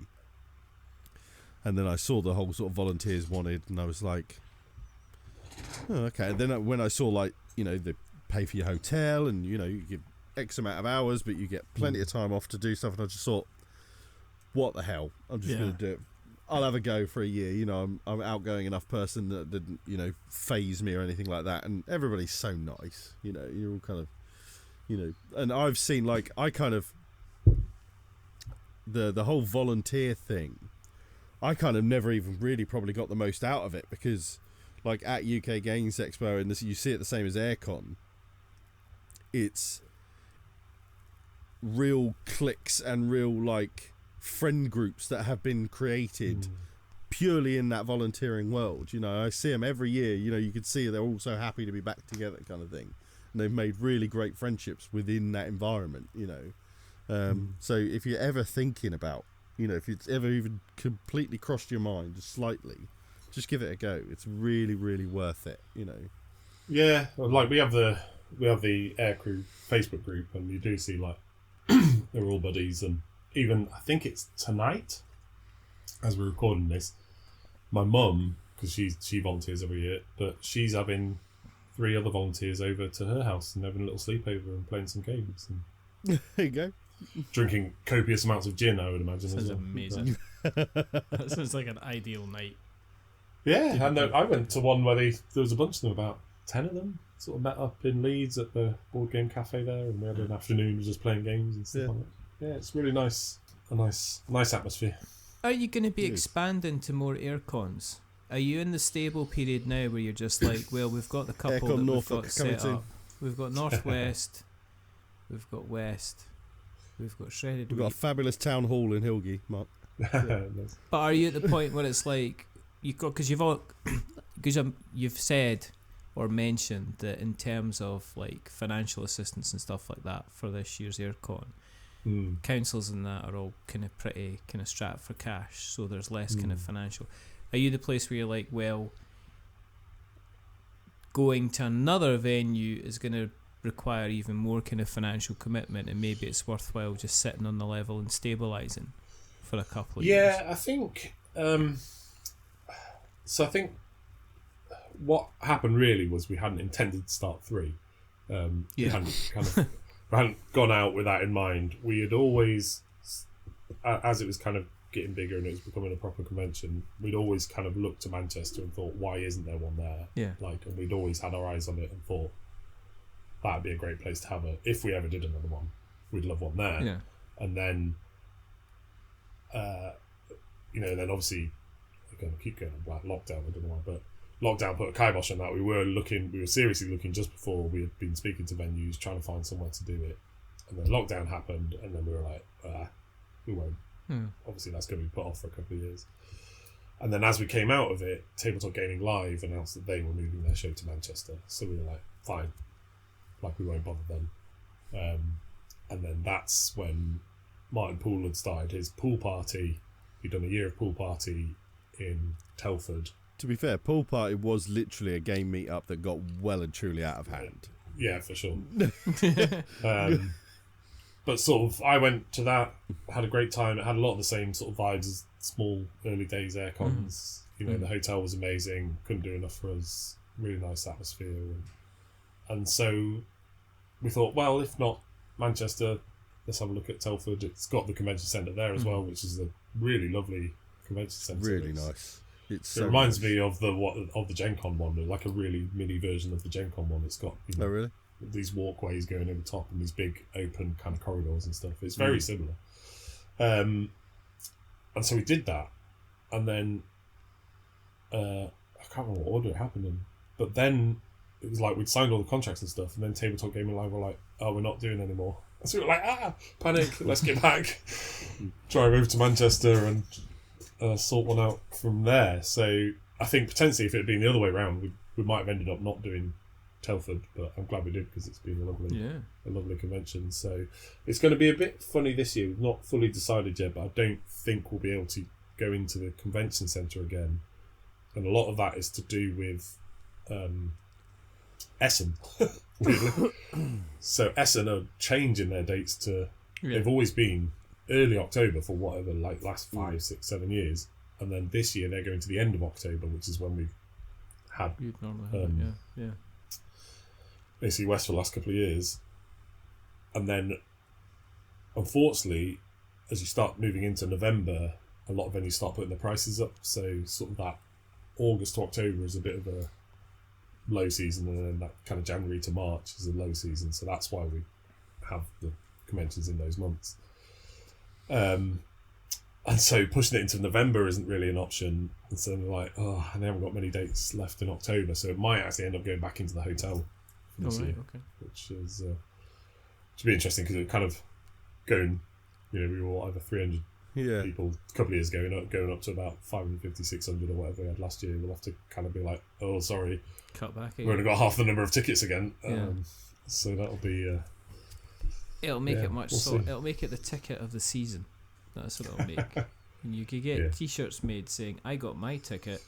and then I saw the whole sort of volunteers wanted, and I was like, oh, okay. And then when I saw, like, you know, they pay for your hotel, and, you know, you give X amount of hours, but you get plenty of time off to do stuff, and I just thought, what the hell? I'm just going to do it. I'll have a go for a year. You know, I'm an outgoing enough person that didn't, you know, phase me or anything like that. And everybody's so nice. You know, you're all kind of, you know, and I've seen, like, I kind of, the whole volunteer thing, I kind of never even really probably got the most out of it, because, like, at UK Games Expo, and this, you see it the same as Airecon, it's real cliques and real, like, friend groups that have been created purely in that volunteering world. You know, I see them every year. You know, you can see they're all so happy to be back together, kind of thing, and they've made really great friendships within that environment. You know, so if you're ever thinking about, you know, if it's ever even completely crossed your mind just slightly, just give it a go. It's really, really worth it. You know. Yeah, like we have the Aircrew Facebook group, and you do see, like, they're all buddies, and even, I think it's tonight, as we're recording this, my mum, because she volunteers every year, but she's having 3 other volunteers over to her house and having a little sleepover and playing some games and There you go. drinking copious amounts of gin, I would imagine. Sounds as well. amazing. That sounds like an ideal night. Yeah, and I went to one where there was a bunch of them, about 10 of them, sort of met up in Leeds at the board game cafe there, and we had an afternoon just playing games and stuff like that. Yeah, it's really nice. A nice atmosphere. Are you going to be It is. expanding to more Airecons? Are you in the stable period now where you're just like, well, we've got the couple Aircon that Norfolk we've got coming set soon. up. We've got Northwest, we've got West, we've got Shredded We've got a Wheat. fabulous town hall in Hilgy, Mark. Nice. But are you at the point where it's like because you've said or mentioned that in terms of like financial assistance and stuff like that for this year's Airecon, councils and that are all kind of pretty kind of strapped for cash, so there's less kind of financial. Are you the place where you're like, well, going to another venue is going to require even more kind of financial commitment, and maybe it's worthwhile just sitting on the level and stabilising for a couple of years? Yeah, I think. So I think what happened really was we hadn't intended to start 3. We hadn't gone out with that in mind. We had always, as it was kind of getting bigger and it was becoming a proper convention, we'd always kind of looked to Manchester and thought, why isn't there one there? Yeah. Like, and we'd always had our eyes on it and thought that'd be a great place to have it. If we ever did another one, we'd love one there. Yeah. And then, then obviously, we're going to keep going on lockdown. I don't know why, but lockdown put a kibosh on that. We were seriously looking just before we had been speaking to venues, trying to find somewhere to do it. And then lockdown happened, and then we were like, we won't. Obviously, that's going to be put off for a couple of years. And then as we came out of it, Tabletop Gaming Live announced that they were moving their show to Manchester. So we were like, fine, like we won't bother them. And then that's when Martin Poole had started his pool party. He'd done a year of pool party in Telford. To be fair, Pool Party was literally a game meet-up that got well and truly out of hand. Yeah, for sure. But sort of, I went to that, had a great time. It had a lot of the same sort of vibes as small early days Aircons. The hotel was amazing. Couldn't do enough for us. Really nice atmosphere. And so we thought, well, if not Manchester, let's have a look at Telford. It's got the convention centre there as well, which is a really lovely convention centre. Really nice. It reminds me of the Gen Con one, like a really mini version of the Gen Con one. It's got Oh really? these walkways going over the top and these big open kind of corridors and stuff. It's very similar. And so we did that, and then I can't remember what order it happened in, but then it was like we'd signed all the contracts and stuff, and then Tabletop Gaming Live were like, "Oh, we're not doing anymore." And so we were like, panic, let's get back, drive over to Manchester and sort one out from there. So I think potentially if it had been the other way around, we might have ended up not doing Telford, but I'm glad we did because it's been a lovely convention. So it's going to be a bit funny this year. We've not fully decided yet, but I don't think we'll be able to go into the convention centre again. And a lot of that is to do with Essen. Really. So Essen are changing their dates to they've always been early October for whatever, like last 5, 6, 7 years, and then this year they're going to the end of October, which is when we've had You'd normally have it, basically West for the last couple of years. And then unfortunately, as you start moving into November, a lot of venues start putting their prices up, so sort of that August to October is a bit of a low season, and then that kind of January to March is a low season, so that's why we have the conventions in those months. And so pushing it into November isn't really an option, and so we're like, and they haven't got many dates left in October, so it might actually end up going back into the hotel for this year, which is should be interesting because it kind of going, we were over 300 people a couple of years ago, going up to about 550, 600 or whatever we had last year. We'll have to kind of be like, oh, sorry, cut back. We've only got half the number of tickets again. So that'll be. It'll make it much. It'll make it the ticket of the season. That's what it'll make. And you could get T-shirts made saying, "I got my ticket.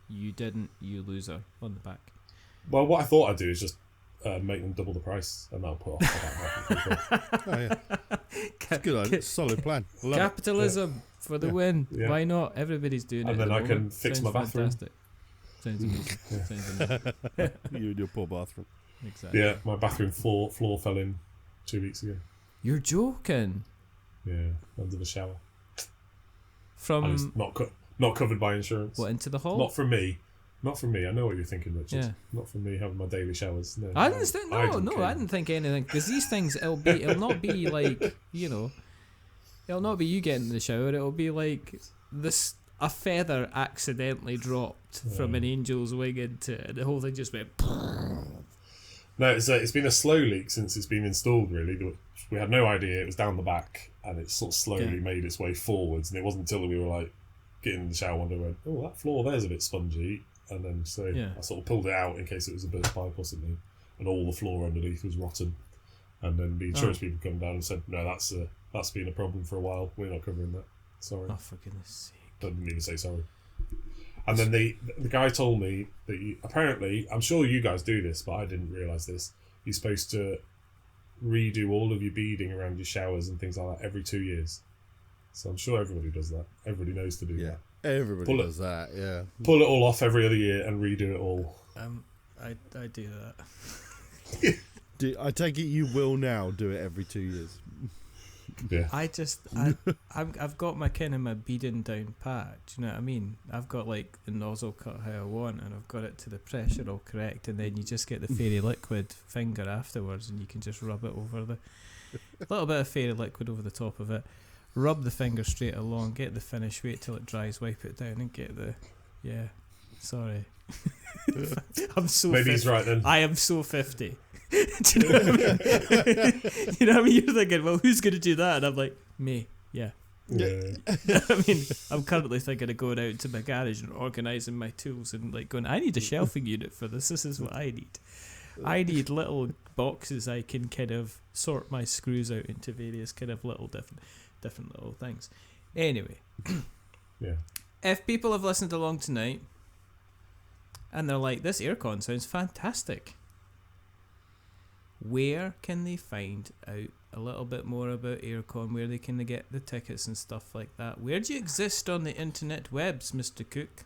You didn't. You loser," on the back. Well, what I thought I'd do is just make them double the price, and that'll put off about half the people. Oh yeah, it's good. It's a solid plan. Capitalism for the win. Yeah. Why not? Everybody's doing it. And then I can fix my bathroom. Fantastic. Sounds amazing. Sounds amazing. You and your poor bathroom. Exactly. Yeah, my bathroom floor fell in 2 weeks ago. You're joking. Yeah, under the shower. From and it's not covered by insurance. What, into the hall? Not from me. Not from me. I know what you're thinking, Richard. Yeah. Not from me having my daily showers. No, I didn't think. I didn't think anything, because these things, it'll not be like, it'll not be you getting in the shower. It'll be like this. A feather accidentally dropped from an angel's wing into it, and the whole thing just went. No, it's been a slow leak since it's been installed, really. We had no idea it was down the back, and it sort of slowly made its way forwards, and it wasn't until we were like getting in the shower one day went, oh, that floor there's a bit spongy, and then I sort of pulled it out in case it was a burst pipe or something, and all the floor underneath was rotten. And then the insurance people come down and said, no, that's been a problem for a while, we're not covering that, sorry. Oh, for goodness sake. I didn't even say sorry. And then the guy told me that apparently, I'm sure you guys do this, but I didn't realise this, you're supposed to redo all of your beading around your showers and things like that every 2 years. So I'm sure everybody does that. Everybody knows to do that. Everybody does that, yeah. Pull it all off every other year and redo it all. I do that. I take it you will now do it every 2 years. Yeah. I've got my my beading down pat. Do you know what I mean? I've got like the nozzle cut how I want, and I've got it to the pressure all correct, and then you just get the fairy liquid finger afterwards, and you can just rub it over the little bit of fairy liquid over the top of it. Rub the finger straight along, get the finish, wait till it dries, wipe it down, and get the sorry. I'm so maybe 50. He's right then. I am so 50. Do you know what I mean? You know what I mean? You're thinking, well, who's going to do that? And I'm like, me. Yeah. I mean, I'm currently thinking of going out to my garage and organising my tools and like going, I need a shelving unit for this. This is what I need. I need little boxes I can kind of sort my screws out into various kind of little different little things. Anyway. Yeah. If people have listened along tonight and they're like, this Airecon sounds fantastic, where can they find out a little bit more about Airecon? Where they can get the tickets and stuff like that? Where do you exist on the internet webs, Mr. Cooke?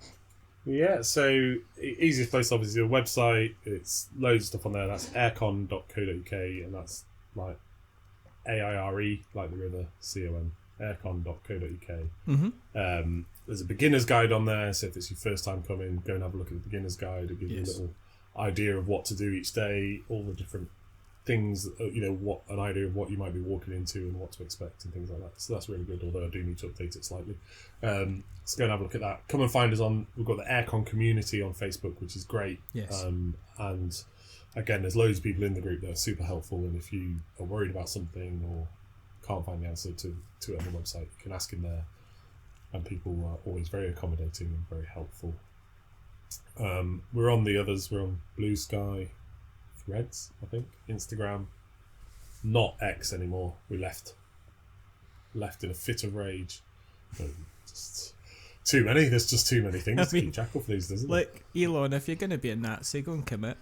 Yeah, so easiest place obviously the website. It's loads of stuff on there. That's airecon.co.uk, and that's like AIRE, like the river, CON. Airecon.co.uk. There's a beginner's guide on there, so if it's your first time coming, go and have a look at the beginner's guide. It gives you a little idea of what to do each day, all the different things, what an idea of what you might be walking into and what to expect and things like that. So that's really good, although I do need to update it slightly. So go and have a look at that. Come and find us we've got the Airecon community on Facebook, which is great. Yes. And again, there's loads of people in the group that are super helpful, and if you are worried about something or can't find the answer to it on the website, you can ask in there, and people are always very accommodating and very helpful. We're on the others. We're on Blue Sky, Threads, I think, Instagram, not X anymore. We left in a fit of rage. Just too many. There's just too many things to keep track of these, isn't there? Like, Elon, if you're going to be a Nazi, go and commit.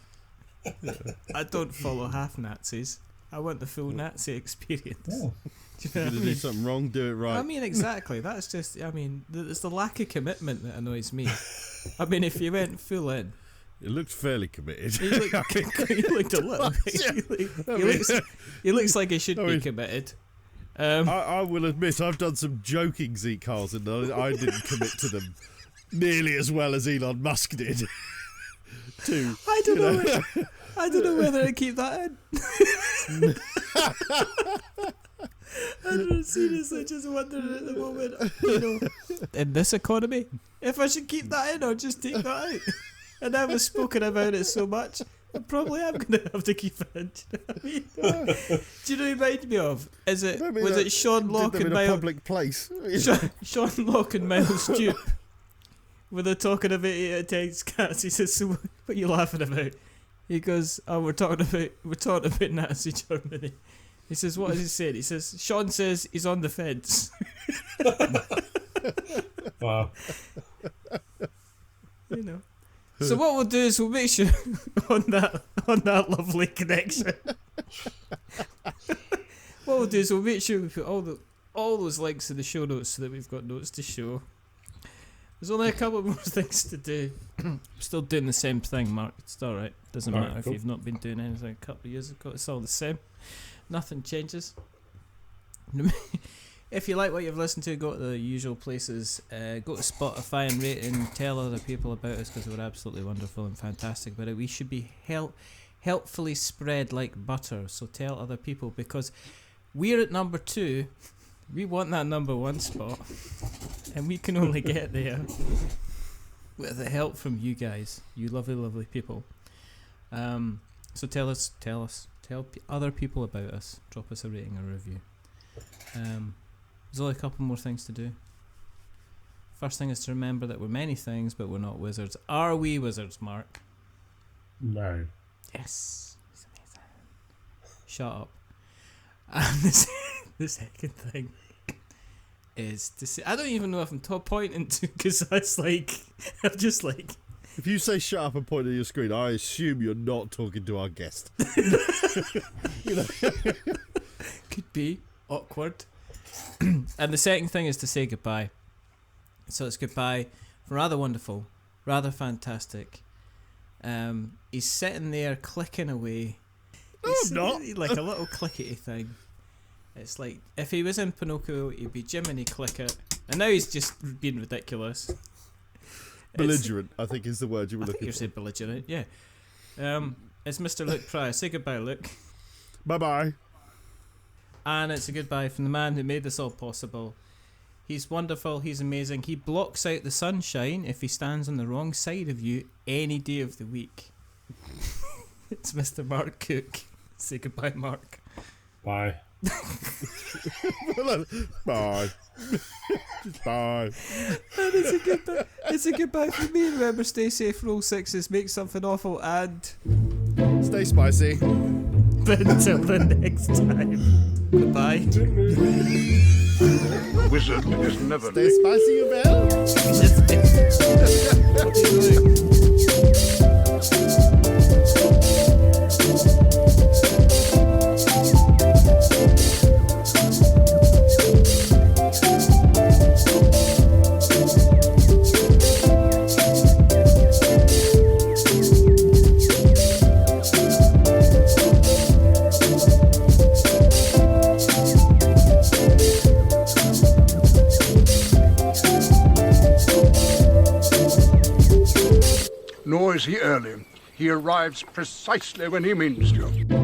I don't follow half Nazis. I want the full Nazi experience. Yeah. Do If you're going to do something wrong, do it right. I mean, exactly. That's just, it's the lack of commitment that annoys me. I mean, if you went full in. It looked fairly committed. He looked a little bit. He looks like he should be committed. I will admit, I've done some joking Zeke cars, and I didn't commit to them nearly as well as Elon Musk did. I don't know whether to keep that in. I don't seriously just wondering at the moment, in this economy, if I should keep that in or just take that out. And now we've spoken about it so much, I probably am going to have to keep it in. Do you know what I mean? Do you know what it reminded me of? Was it Sean Locke and Miles? Public place. Sean Locke and Miles Dupe, when they're talking about 8 out of 10 cats. He says, "So what are you laughing about?" He goes, "Oh, we're talking about Nazi Germany." He says, "What is he saying?" He says, "Sean says he's on the fence." Wow. So what we'll do is we'll make sure on that lovely connection. What we'll do is we'll make sure we put all those links in the show notes so that we've got notes to show. There's only a couple more things to do. I'm still doing the same thing, Mark. It's alright. Doesn't matter if you've not been doing anything a couple of years ago. It's all the same. Nothing changes. If you like what you've listened to, go to the usual places. Go to Spotify and rate and tell other people about us, because we're absolutely wonderful and fantastic about it. We should be helpfully spread like butter. So tell other people, because we're at number 2. We want that number 1 spot, and we can only get there with the help from you guys, you lovely, lovely people. So tell other people about us. Drop us a rating or review. There's only a couple more things to do. First thing is to remember that we're many things, but we're not wizards. Are we wizards, Mark? No. Yes. He's amazing. Shut up. And the second thing is to say, I don't even know if I'm pointing to, because that's like, I'm just like. If you say shut up and point at your screen, I assume you're not talking to our guest. Could be awkward. And the second thing is to say goodbye. So it's goodbye from rather wonderful, rather fantastic. He's sitting there clicking away. I'm not. Like a little clickety thing. It's like if he was in Pinocchio, he'd be Jiminy Clicket, and now he's just being ridiculous. Belligerent, I think, is the word you were looking for. You said belligerent, yeah. It's Mr. Luke Pryor. Say goodbye, Luke. Bye bye. And it's a goodbye from the man who made this all possible. He's wonderful, he's amazing. He blocks out the sunshine if he stands on the wrong side of you any day of the week. It's Mr. Mark Cooke. Say goodbye, Mark. Bye. Bye. Bye. And it's a goodbye. It's a goodbye from me. Remember, stay safe, roll 6s, make something awful, and stay spicy. But until the next time, goodbye. The wizard is never. Stay spicy, you bell. What are you doing? is he early? He arrives precisely when he means to.